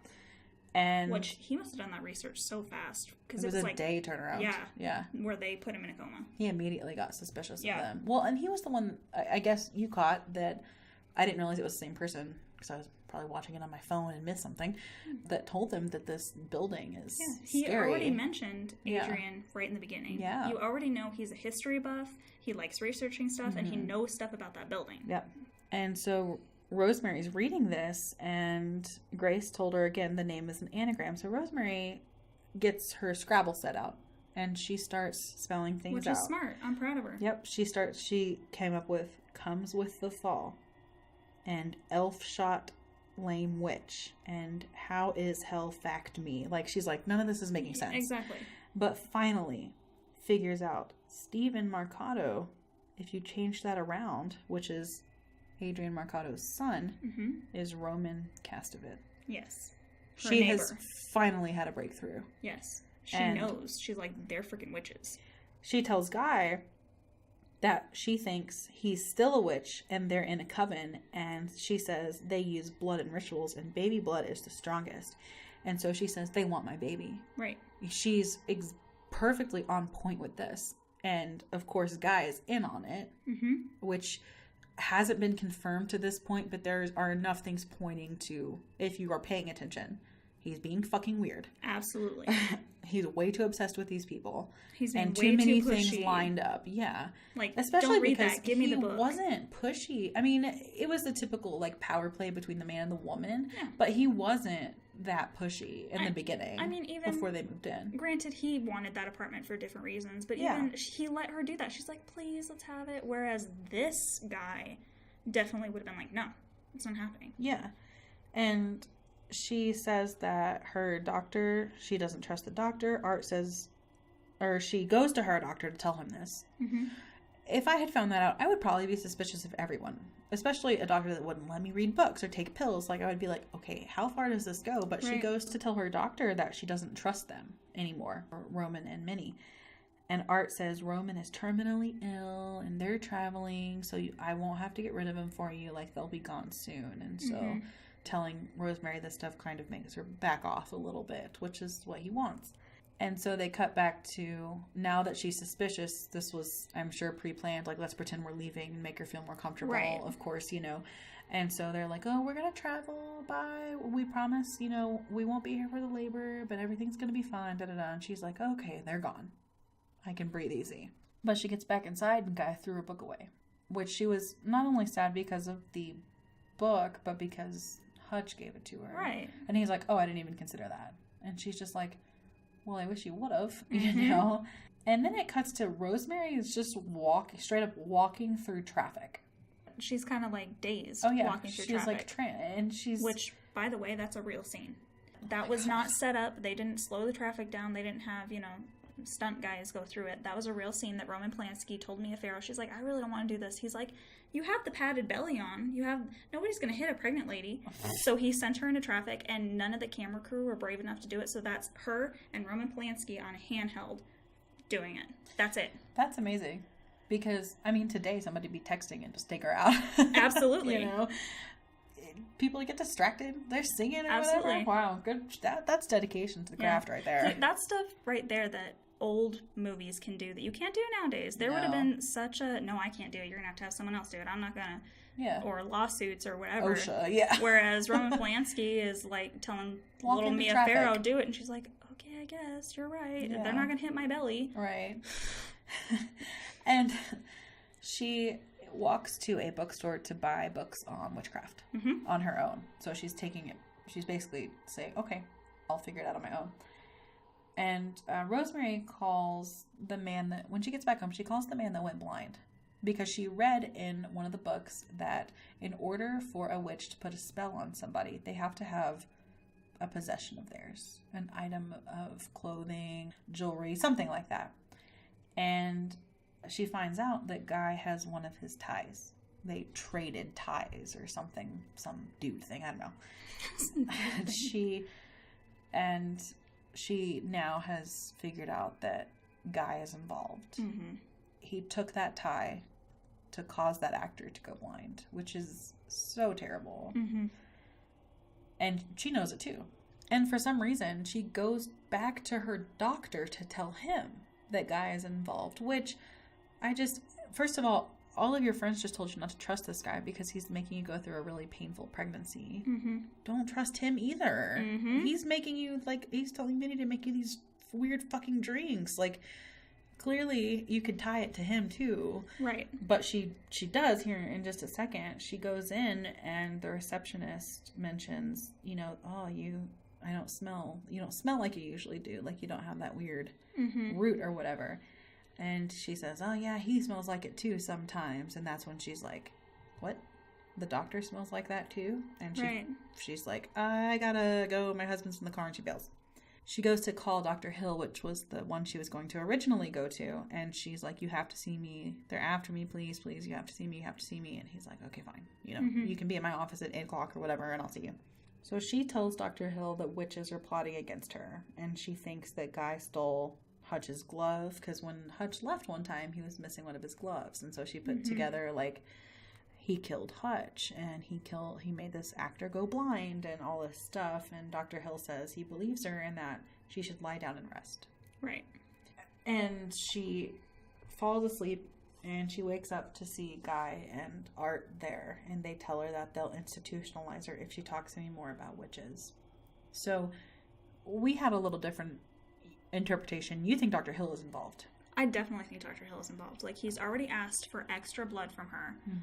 And which he must have done that research so fast. Because it was a day turnaround. Yeah. Where they put him in a coma. He immediately got suspicious of them. Well, and he was the one, I guess you caught, that I didn't realize it was the same person, because I was probably watching it on my phone and missed something, that told them that this building is he scary. already mentioned Adrian right in the beginning. Yeah. You already know he's a history buff, he likes researching stuff, and he knows stuff about that building. Yep. And so Rosemary's reading this, and Grace told her again the name is an anagram. So Rosemary gets her Scrabble set out, and she starts spelling things out. Which is smart. I'm proud of her. Yep. She came up with comes with the fall, and elf shot lame witch, and how is hell fact me? Like, she's like, none of this is making sense. Exactly. But finally figures out Stephen Marcato, if you change that around, which is Adrian Marcato's son, is Roman Castevet. Yes. She has finally had a breakthrough. Yes. She knows. She's like, they're freaking witches. She tells Guy that she thinks he's still a witch and they're in a coven, and she says they use blood in rituals and baby blood is the strongest. And so she says, they want my baby. Right. She's perfectly on point with this. And of course, Guy is in on it, which hasn't been confirmed to this point, but there are enough things pointing to, if you are paying attention, he's being fucking weird. Absolutely. He's way too obsessed with these people. He's and too many things lined up. Yeah. Like, especially don't read because that. Give me the book. He wasn't pushy. I mean, it was the typical, like, power play between the man and the woman, but he wasn't that pushy in the beginning. I mean, even before they moved in. Granted, he wanted that apartment for different reasons, but even he let her do that. She's like, please, let's have it. Whereas this guy definitely would have been like, no, it's not happening. Yeah. And she says that her doctor, she doesn't trust the doctor. Art says, or she goes to her doctor to tell him this. If I had found that out, I would probably be suspicious of everyone, especially a doctor that wouldn't let me read books or take pills. Like, I would be like, okay, how far does this go? But she goes to tell her doctor that she doesn't trust them anymore, Roman and Minnie. And Art says Roman is terminally ill and they're traveling, so I won't have to get rid of him for you. Like, they'll be gone soon. And so telling Rosemary this stuff kind of makes her back off a little bit, which is what he wants. And so they cut back to, now that she's suspicious, this was, I'm sure, pre-planned. Like, let's pretend we're leaving and make her feel more comfortable. Right. Of course, you know. And so they're like, oh, we're going to travel. Bye. We promise, you know, we won't be here for the labor, but everything's going to be fine. Da-da-da. And she's like, okay, they're gone. I can breathe easy. But she gets back inside and Guy threw her book away. Which she was not only sad because of the book, but because Hutch gave it to her. Right. And he's like, oh, I didn't even consider that. And she's just like, well, I wish you would have, you know? And then it cuts to Rosemary is just straight up walking through traffic. She's kind of like dazed. Oh, yeah. Walking through traffic. She's like, and she's... Which, by the way, that's a real scene. That was not set up. They didn't slow the traffic down. They didn't have, you know, stunt guys go through it. That was a real scene that Roman Polanki told Mia Farrow. She's like, I really don't want to do this. He's like, you have the padded belly on. Nobody's going to hit a pregnant lady. So he sent her into traffic, and none of the camera crew were brave enough to do it. So that's her and Roman Polanki on a handheld doing it. That's it. That's amazing. Because, I mean, today somebody would be texting and just take her out. Absolutely. You know? People get distracted. They're singing or Absolutely. whatever. Wow. Good. That's dedication to the craft right there. That's stuff right there that old movies can do that you can't do nowadays. There would have been such a, no, I can't do it. You're going to have someone else do it. I'm not going to. Yeah. Or lawsuits or whatever. OSHA, yeah. Whereas Roman Polanski is like telling little Mia Farrow do it, and she's like, okay, I guess you're right. Yeah. They're not gonna hit my belly. Right. And she walks to a bookstore to buy books on witchcraft on her own. So she's taking it. She's basically saying, okay, I'll figure it out on my own. And Rosemary calls the man that, when she gets back home, she calls the man that went blind. Because she read in one of the books that in order for a witch to put a spell on somebody, they have to have a possession of theirs. An item of clothing, jewelry, something like that. And she finds out that Guy has one of his ties. They traded ties or something. Some dude thing. I don't know. She now has figured out that Guy is involved. Mm-hmm. He took that tie to cause that actor to go blind, which is so terrible. Mm-hmm. And she knows it too. And for some reason, she goes back to her doctor to tell him that Guy is involved, which first of all of your friends just told you not to trust this guy because he's making you go through a really painful pregnancy. Mm-hmm. Don't trust him either. Mm-hmm. He's making you, he's telling Minnie to make you these weird fucking drinks. Clearly, you could tie it to him, too. Right. But she does here in just a second. She goes in, and the receptionist mentions, you don't smell like you usually do. You don't have that weird root or whatever. And she says, oh, yeah, he smells like it, too, sometimes. And that's when she's like, what? The doctor smells like that, too? And she's like, I gotta go. My husband's in the car, and she bails. She goes to call Dr. Hill, which was the one she was going to originally go to. And she's like, you have to see me. They're after me. Please, please. You have to see me. You have to see me. And he's like, okay, fine. You can be at my office at 8 o'clock or whatever, and I'll see you. So she tells Dr. Hill that witches are plotting against her. And she thinks that Guy stole Hutch's glove. Because when Hutch left one time, he was missing one of his gloves. And so she put together, he killed Hutch, and he made this actor go blind and all this stuff. And Dr. Hill says he believes her and that she should lie down and rest. Right. And she falls asleep, and she wakes up to see Guy and Art there. And they tell her that they'll institutionalize her if she talks any more about witches. So we had a little different interpretation. You think Dr. Hill is involved? I definitely think Dr. Hill is involved. He's already asked for extra blood from her. Mm-hmm.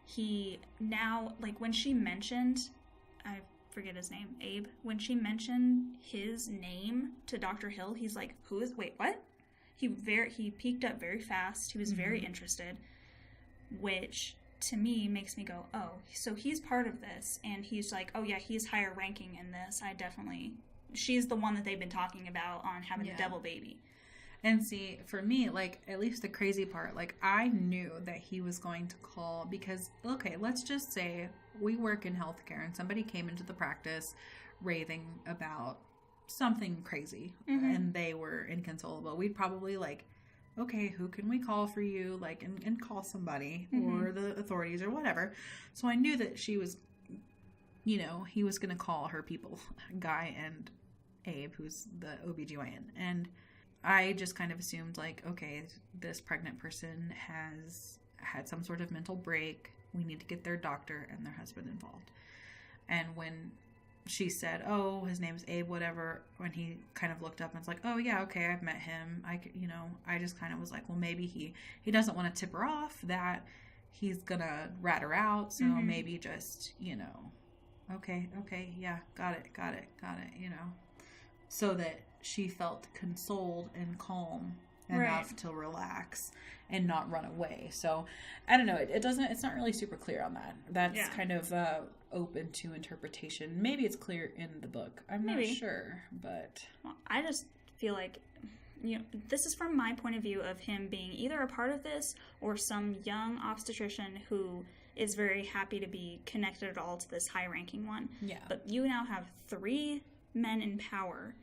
He now, when she mentioned, I forget his name, Abe, when she mentioned his name to Dr. Hill, he's like, wait, what? He peeked up very fast. He was very interested, which to me makes me go, oh, so he's part of this. And he's like, oh yeah, he's higher ranking in this. She's the one that they've been talking about on having the devil baby. And see, for me, at least the crazy part, I knew that he was going to call because, okay, let's just say we work in healthcare and somebody came into the practice raving about something crazy and they were inconsolable. We'd probably okay, who can we call for you? And call somebody or the authorities or whatever. So I knew that she was, he was going to call her people, Guy and Abe, who's the OBGYN. And I just kind of assumed, okay, this pregnant person has had some sort of mental break. We need to get their doctor and their husband involved. And when she said, oh, his name's Abe, whatever, when he kind of looked up and was like, oh, yeah, okay, I've met him. I just kind of was like, well, maybe he doesn't want to tip her off that he's going to rat her out. So maybe just, okay, yeah, got it, so that she felt consoled and calm enough to relax and not run away. So I don't know. It's not really super clear on that. That's kind of open to interpretation. Maybe it's clear in the book. I'm not sure, but I just feel like, this is from my point of view of him being either a part of this or some young obstetrician who is very happy to be connected at all to this high-ranking one. Yeah. But you now have 3 men in power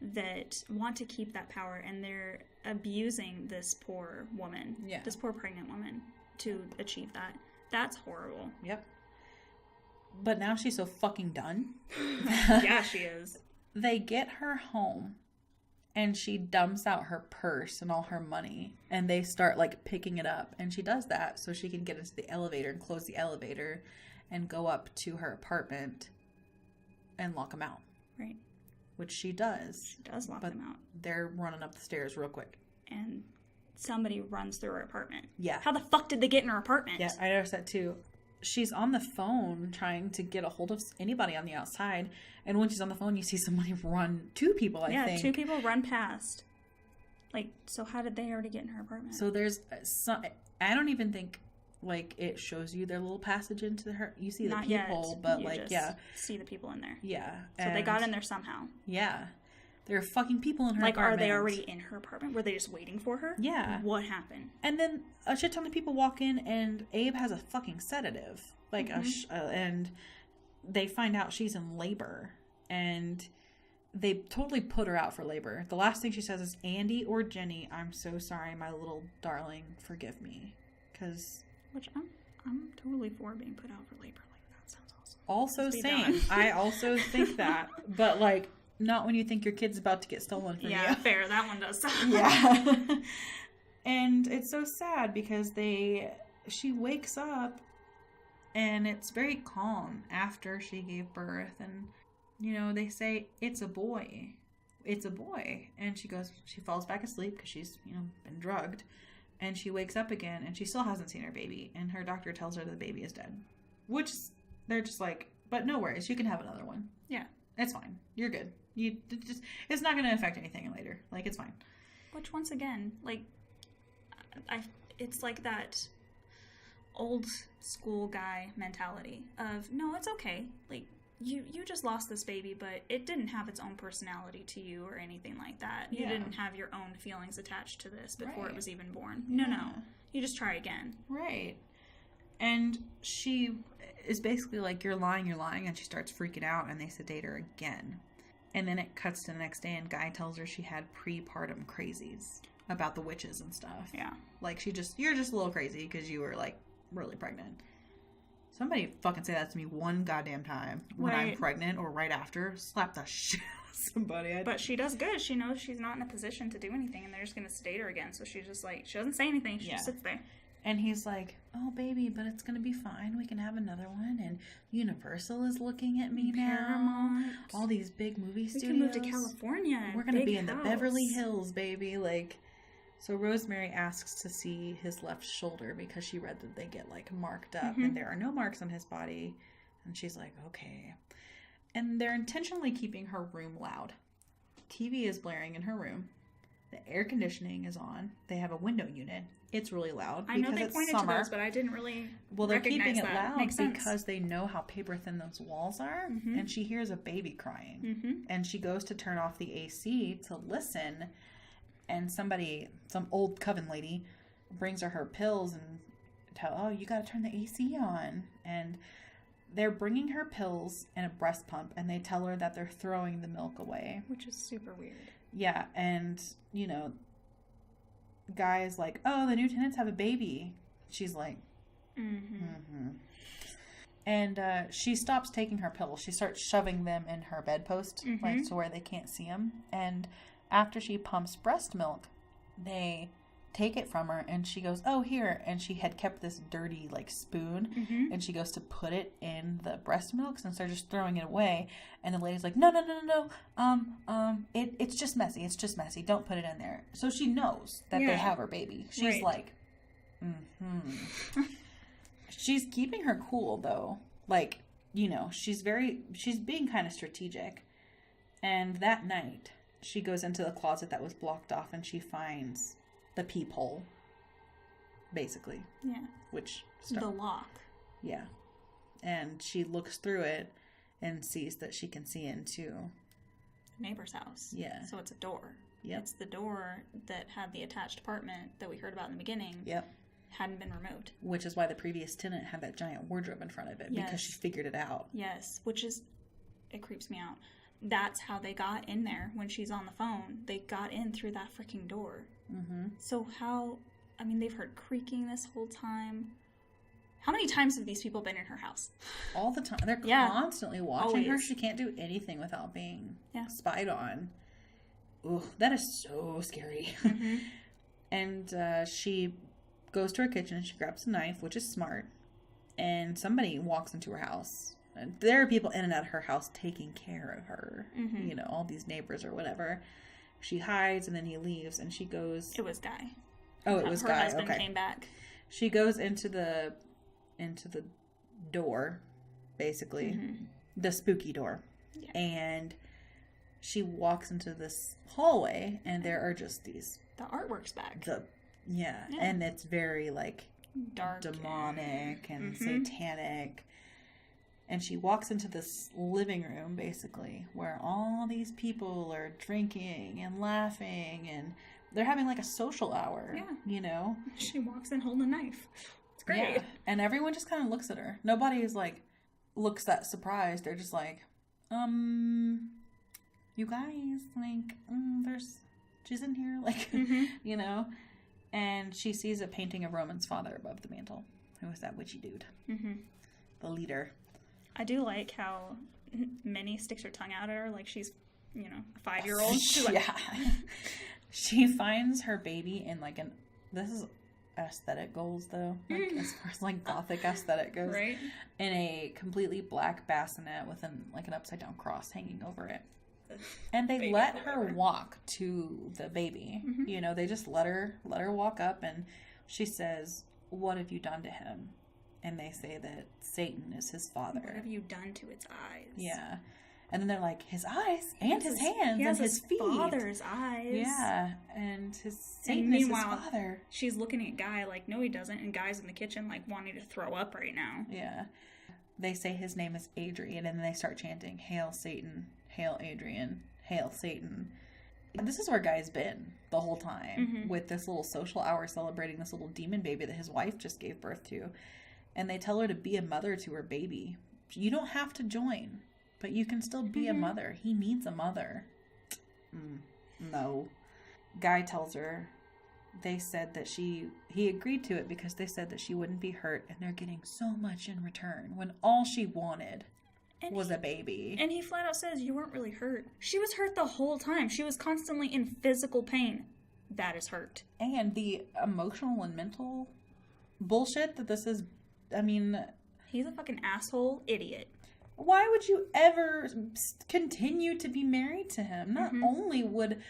that want to keep that power, and they're abusing this poor woman, this poor pregnant woman, to achieve that. That's horrible. Yep. But now she's so fucking done. Yeah, she is. They get her home, And she dumps out her purse and all her money. And they start, like, picking it up. And she does that so she can get into the elevator and close the elevator and go up to her apartment and lock them out. Right. Which she does. She does lock them out. They're running up the stairs real quick. And somebody runs through her apartment. Yeah. How the fuck did they get in her apartment? Yeah, I noticed that too. She's on the phone trying to get a hold of anybody on the outside. And when she's on the phone, you see somebody run. 2 people, I think. Yeah, 2 people run past. Like, so how did they already get in her apartment? So there's some... I don't even think, like, it shows you their little passage into her... You see the Not people, yet. but, you like, just yeah. see the people in there. Yeah. So they got in there somehow. Yeah. There are fucking people in her apartment. Like, are they already in her apartment? Were they just waiting for her? Yeah. What happened? And then a shit ton of people walk in, and Abe has a fucking sedative. Like, and they find out she's in labor. And they totally put her out for labor. The last thing she says is, Andy or Jenny, I'm so sorry, my little darling, forgive me. Because... Which, I'm totally for being put out for labor. Like, that sounds awesome. Also same. I also think that. But, like... Not when you think your kid's about to get stolen from you. Yeah, fair. That one does suck. Yeah. And it's so sad because she wakes up and it's very calm after she gave birth. And, you know, they say, it's a boy. It's a boy. And she falls back asleep because she's, you know, been drugged. And she wakes up again and she still hasn't seen her baby. And her doctor tells her the baby is dead. Which, they're just like, but no worries. You can have another one. Yeah. It's fine. You're good. It's not going to affect anything later. Like, it's fine. Which, once again, like, it's like that old school guy mentality of, no, it's okay. Like, you just lost this baby, but it didn't have its own personality to you or anything like that. You didn't have your own feelings attached to this before it was even born. No. You just try again. Right. And she is basically like, you're lying, and she starts freaking out, and they sedate her again. And then it cuts to the next day, and Guy tells her she had prepartum crazies about the witches and stuff. Yeah. Like, you're just a little crazy because you were, like, really pregnant. Somebody fucking say that to me one goddamn time when I'm pregnant or right after. Slap the shit out of somebody. But she does good. She knows she's not in a position to do anything, and they're just going to sedate her again. So she just, like, she doesn't say anything. She just sits there. And he's like, oh, baby, but it's going to be fine. We can have another one. And Universal is looking at me now. Paramount. All these big movie studios. We can move to California. We're going to be in the Beverly Hills, baby. Like, so Rosemary asks to see his left shoulder because she read that they get, like, marked up. And there are no marks on his body. And she's like, okay. And they're intentionally keeping her room loud. TV is blaring in her room. The air conditioning is on. They have a window unit. It's really loud. I know they pointed to those, but I didn't really they're keeping it that. loud because they know how paper thin those walls are. And she hears a baby crying. And she goes to turn off the AC to listen. And some old coven lady brings her pills and you got to turn the AC on. And they're bringing her pills and a breast pump. And they tell her that they're throwing the milk away. Which is super weird. Yeah, and, you know, Guy is like, oh, the new tenants have a baby. She's like, And she stops taking her pills. She starts shoving them in her bedpost, like, to where they can't see them. And after she pumps breast milk, they take it from her, and she goes, oh, here. And she had kept this dirty, like, spoon, and she goes to put it in the breast milk, and starts just throwing it away. And the lady's like, no, it's just messy. It's just messy. Don't put it in there. So she knows that they have her baby. She's like, She's keeping her cool, though. Like, you know, she's being kind of strategic. And that night, she goes into the closet that was blocked off, and she finds the peephole, basically. Yeah. The lock. Yeah. And she looks through it and sees that she can see into the neighbor's house. Yeah. So it's a door. Yep. It's the door that had the attached apartment that we heard about in the beginning. Yep. Hadn't been removed. Which is why the previous tenant had that giant wardrobe in front of it, because she figured it out. Yes. It creeps me out. That's how they got in there when she's on the phone. They got in through that freaking door. So they've heard creaking this whole time. How many times have these people been in her house? All the time. They're constantly watching her. She can't do anything without being spied on. Ugh, that is so scary. Mm-hmm. And she goes to her kitchen and she grabs a knife, which is smart. And somebody walks into her house. And there are people in and out of her house taking care of her. Mm-hmm. You know, all these neighbors or whatever. She hides and then he leaves and she goes... It was Guy. Oh, it was Guy. Her husband came back. She goes into the door, basically. Mm-hmm. The spooky door. Yeah. And she walks into this hallway and there are just these... The artwork's back. Yeah, and it's very, like, dark, demonic and satanic. And she walks into this living room, basically, where all these people are drinking and laughing, and they're having, like, a social hour, you know? She walks in holding a knife. It's great. Yeah. And everyone just kind of looks at her. Nobody is, like, looks that surprised. They're just like, you guys, like, she's in here, like, you know? And she sees a painting of Roman's father above the mantle. Who was that witchy dude? Mm-hmm. The leader. I do like how Minnie sticks her tongue out at her like she's, you know, a 5-year-old. Yeah. She finds her baby in, like, this is aesthetic goals, though. Like, as far as, like, gothic aesthetic goes. Right. In a completely black bassinet with, an upside-down cross hanging over it. And they let her walk to the baby. Mm-hmm. You know, they just let her walk up, and she says, "What have you done to him?" And they say that Satan is his father. What have you done to its eyes? Yeah. And then they're like, his eyes and his hands and his feet. Father's eyes. Yeah. And Satan is his father. She's looking at Guy like, no, he doesn't. And Guy's in the kitchen like wanting to throw up right now. Yeah. They say his name is Adrian, and then they start chanting, "Hail Satan, hail Adrian, hail Satan." And this is where Guy's been the whole time, with this little social hour celebrating this little demon baby that his wife just gave birth to. And they tell her to be a mother to her baby. You don't have to join, but you can still be a mother. He needs a mother. No. Guy tells her they said that he agreed to it because they said that she wouldn't be hurt, and they're getting so much in return when all she wanted was a baby. And he flat out says, you weren't really hurt. She was hurt the whole time. She was constantly in physical pain. That is hurt. And the emotional and mental bullshit that this is, I mean... He's a fucking asshole idiot. Why would you ever continue to be married to him? Not only would...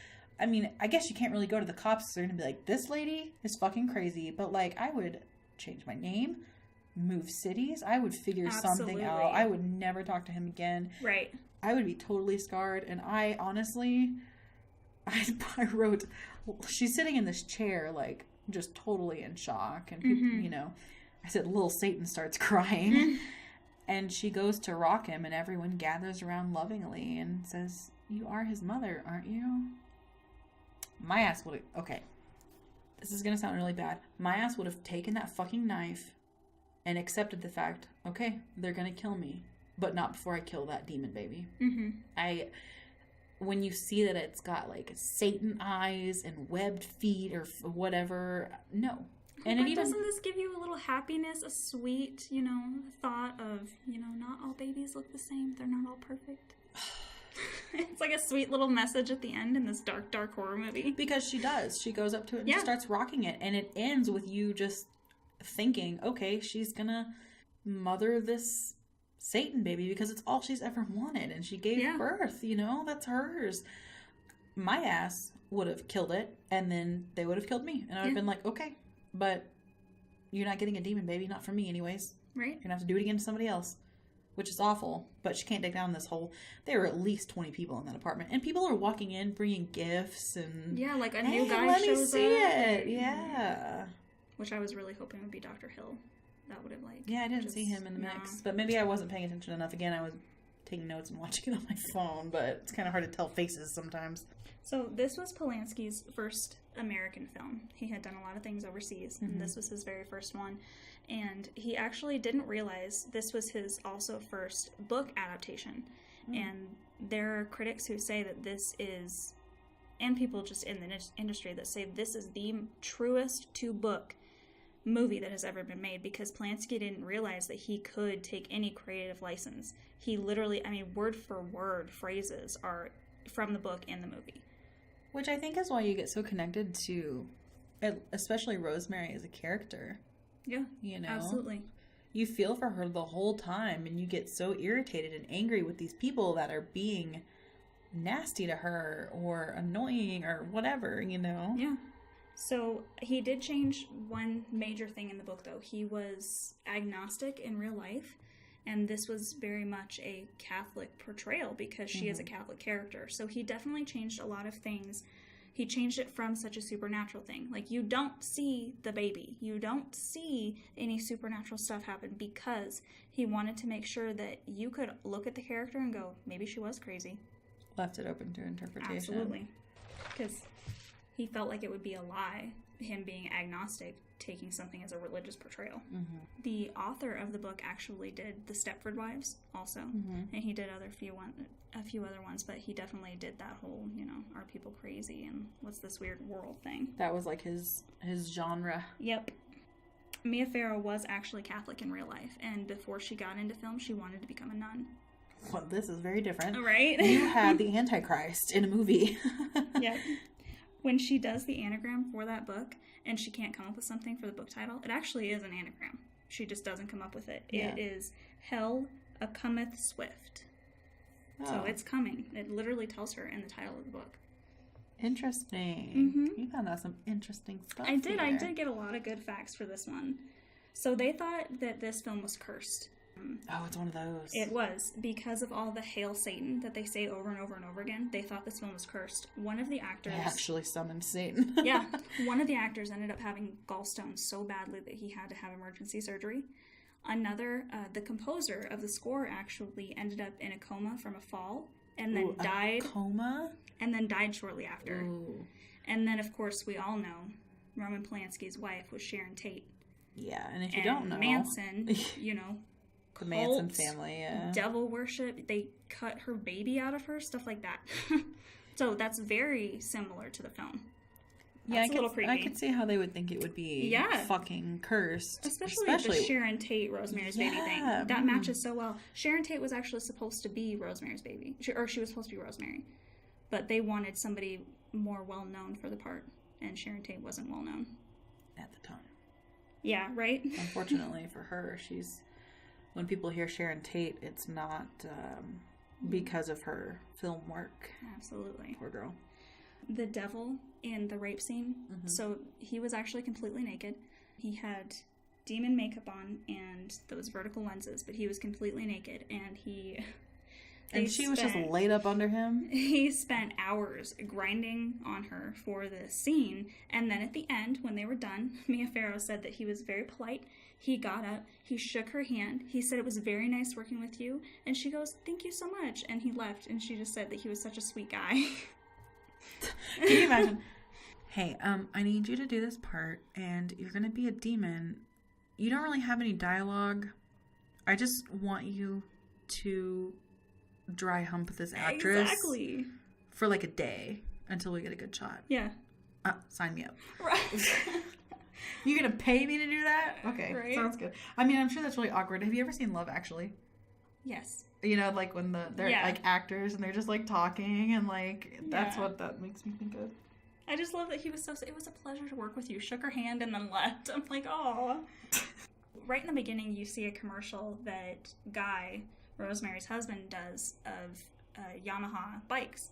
I mean, I guess you can't really go to the cops. They're going to be like, this lady is fucking crazy. But, like, I would change my name, move cities. I would figure something out. I would never talk to him again. Right. I would be totally scarred. And I honestly, I wrote, she's sitting in this chair, like, just totally in shock. And, people, you know, I said, little Satan starts crying. And she goes to rock him, and everyone gathers around lovingly and says, you are his mother, aren't you? My ass would have... Okay. This is going to sound really bad. My ass would have taken that fucking knife and accepted the fact, okay, they're going to kill me. But not before I kill that demon baby. When you see that it's got, like, Satan eyes and webbed feet or whatever, no. And doesn't this give you a little happiness, a sweet, you know, thought of, you know, not all babies look the same. They're not all perfect. It's like a sweet little message at the end in this dark, dark horror movie. Because she does. She goes up to it and starts rocking it. And it ends with you just thinking, okay, she's gonna mother this Satan baby because it's all she's ever wanted. And she gave birth, you know? That's hers. My ass would have killed it, and then they would have killed me. And I would have been like, okay, but you're not getting a demon baby. Not from me anyways. Right. You're gonna have to do it again to somebody else. Which is awful, but she can't dig down this hole. There were at least 20 people in that apartment, and people are walking in, bringing gifts, and like a new guy let shows me see up. it. Yeah, which I was really hoping would be Dr. Hill. That would have I didn't see him in the mix, but maybe I wasn't paying attention enough. Again, I was taking notes and watching it on my phone, but it's kind of hard to tell faces sometimes. So this was Polanski's first American film. He had done a lot of things overseas, and this was his very first one. And he actually didn't realize this was his also first book adaptation. And there are critics who say that this is, and people just in the industry that say this is the truest to-book movie that has ever been made, because Polanski didn't realize that he could take any creative license. He literally, I mean, word for word phrases are from the book in the movie. Which I think is why you get so connected to, especially Rosemary as a character. Yeah, you know? Absolutely. You feel for her the whole time, and you get so irritated and angry with these people that are being nasty to her or annoying or whatever, you know? Yeah. So he did change one major thing in the book, though. He was agnostic in real life, and this was very much a Catholic portrayal because she is a Catholic character. So he definitely changed a lot of things. He changed it from such a supernatural thing. Like, you don't see the baby. You don't see any supernatural stuff happen because he wanted to make sure that you could look at the character and go, maybe she was crazy. Left it open to interpretation. Absolutely. Because he felt like it would be a lie, him being agnostic, taking something as a religious portrayal. The author of the book actually did The Stepford Wives also, and he did a few other ones, but he definitely did that whole, are people crazy and what's this weird world thing. That was like his genre. Yep. Mia Farrow was actually Catholic in real life, and before she got into film, she wanted to become a nun. Well, this is very different. Right? You had the Antichrist in a movie. Yep. When she does the anagram for that book, and she can't come up with something for the book title, it actually is an anagram. She just doesn't come up with it. Yeah. It is Hell a Cometh Swift. Oh. So it's coming. It literally tells her in the title of the book. Interesting. You found out some interesting stuff. I did get a lot of good facts for this one. So they thought that this film was cursed. Oh, it's one of those. It was. Because of all the Hail Satan that they say over and over and over again, they thought this film was cursed. One of the actors... They actually summoned Satan. Yeah. One of the actors ended up having gallstones so badly that he had to have emergency surgery. Another, the composer of the score actually ended up in a coma from a fall and then died. A coma? And then died shortly after. Ooh. And then, of course, we all know Roman Polanski's wife was Sharon Tate. Yeah, and if you don't know... Manson, the Manson family, yeah. Devil worship, they cut her baby out of her, stuff like that. So that's very similar to the film. Yeah, that's a little creepy. I could see how they would think it would be fucking cursed. Especially the Sharon Tate, Rosemary's Baby thing. That matches so well. Sharon Tate was actually supposed to be Rosemary's Baby. She was supposed to be Rosemary. But they wanted somebody more well-known for the part. And Sharon Tate wasn't well-known. At the time. Yeah, right? Unfortunately for her, when people hear Sharon Tate, it's not because of her film work. Absolutely. Poor girl. The devil in the rape scene, so he was actually completely naked. He had demon makeup on and those vertical lenses, but he was completely naked, and she was just laid up under him? He spent hours grinding on her for the scene, and then at the end, when they were done, Mia Farrow said that he was very polite. He got up, he shook her hand, he said it was very nice working with you, and she goes, thank you so much, and he left, and she just said that he was such a sweet guy. Can you imagine? Hey, I need you to do this part, and you're gonna be a demon. You don't really have any dialogue. I just want you to dry hump this actress for like a day until we get a good shot. Yeah. Sign me up. Right. You're gonna pay me to do that? Okay, right? Sounds good. I mean, I'm sure that's really awkward. Have you ever seen Love Actually? Yes. Like when they're like actors and they're just like talking and like that's what that makes me think of. I just love that he was it was a pleasure to work with you. Shook her hand and then left. I'm like, oh. Right in the beginning, you see a commercial that Guy, Rosemary's husband, does of Yamaha bikes.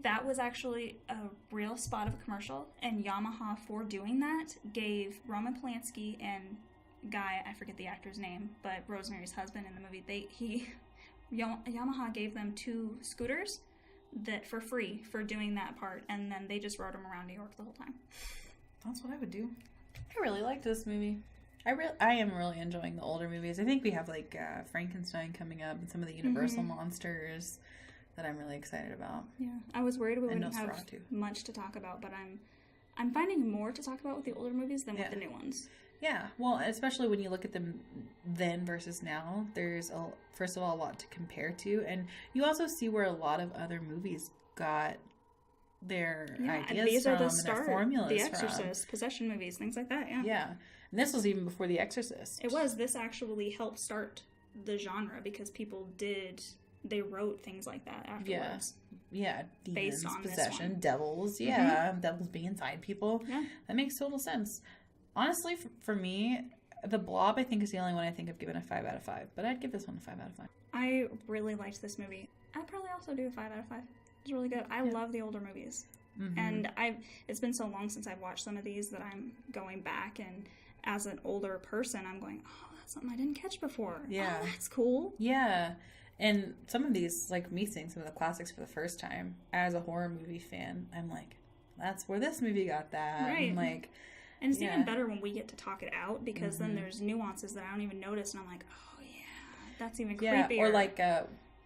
That was actually a real spot of a commercial, and Yamaha, for doing that, gave Roman Polanski and Guy, I forget the actor's name, but Rosemary's husband in the movie, Yamaha gave them 2 scooters that for free for doing that part, and then they just rode them around New York the whole time. That's what I would do. I really liked this movie. I am really enjoying the older movies. I think we have like Frankenstein coming up and some of the Universal monsters that I'm really excited about. Yeah, I was worried we wouldn't have much to talk about, but I'm finding more to talk about with the older movies than with the new ones. Yeah, well, especially when you look at them then versus now, there's first of all a lot to compare to, and you also see where a lot of other movies got their ideas from and their formulas The Exorcist, possession movies, things like that. Yeah, and this was even before The Exorcist. It was. This actually helped start the genre because people did they wrote things like that afterwards. Yeah, demons, based on possession, devils, devils being inside people. Yeah. That makes total sense. Honestly, for me, The Blob, I think, is the only one I think I've given a 5 out of 5. But I'd give this one a 5 out of 5. I really liked this movie. I'd probably also do a 5 out of 5. It's really good. I love the older movies. Mm-hmm. And it's been so long since I've watched some of these that I'm going back, and as an older person, I'm going, oh, that's something I didn't catch before. Yeah. Oh, that's cool. Yeah. And some of these, like me seeing some of the classics for the first time, as a horror movie fan, I'm like, that's where this movie got that. Right. And like, and it's even better when we get to talk it out, because then there's nuances that I don't even notice, and I'm like, oh yeah, that's even creepier. Yeah, or like,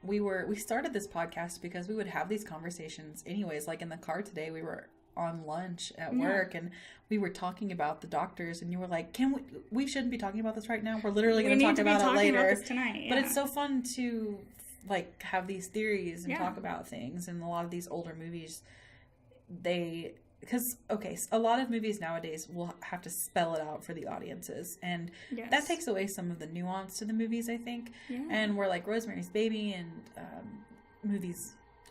we started this podcast because we would have these conversations anyways. Like in the car today, we were on lunch at work, and we were talking about the doctors, and you were like, we shouldn't be talking about this right now. We're literally going to talk about it later. About this tonight. Yeah. But it's so fun to like have these theories and talk about things. And a lot of these older movies, because a lot of movies nowadays will have to spell it out for the audiences, and that takes away some of the nuance to the movies, I think. And where like Rosemary's Baby and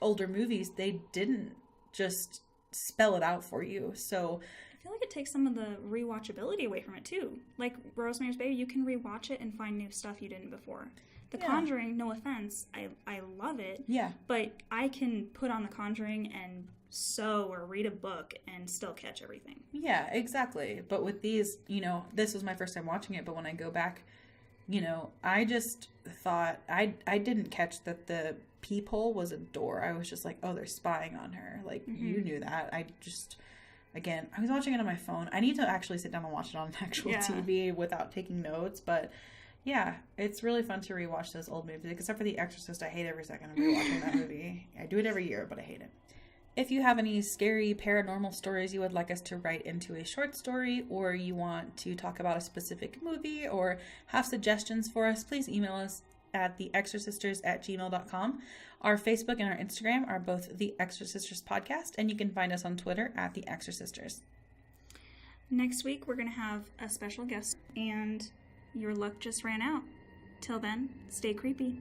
older movies, they didn't just spell it out for you. So I feel like it takes some of the rewatchability away from it too. Like Rosemary's Baby, you can rewatch it and find new stuff you didn't before. The Conjuring, no offense, I love it. Yeah. But I can put on The Conjuring and sew or read a book and still catch everything. Yeah, exactly. But with these, this was my first time watching it, but when I go back, I just thought I didn't catch that the peephole was a door. I was just like, oh, they're spying on her. Like, you knew that. I was watching it on my phone. I need to actually sit down and watch it on actual TV without taking notes. But yeah, it's really fun to rewatch those old movies. Except for The Exorcist, I hate every second of rewatching that movie. I do it every year, but I hate it. If you have any scary paranormal stories you would like us to write into a short story, or you want to talk about a specific movie or have suggestions for us, please email us at theexorcisters@gmail.com. Our Facebook and our Instagram are both The Exorcisters Podcast, and you can find us on Twitter at The Exorcisters. Next week, we're going to have a special guest, and your luck just ran out. Till then, stay creepy.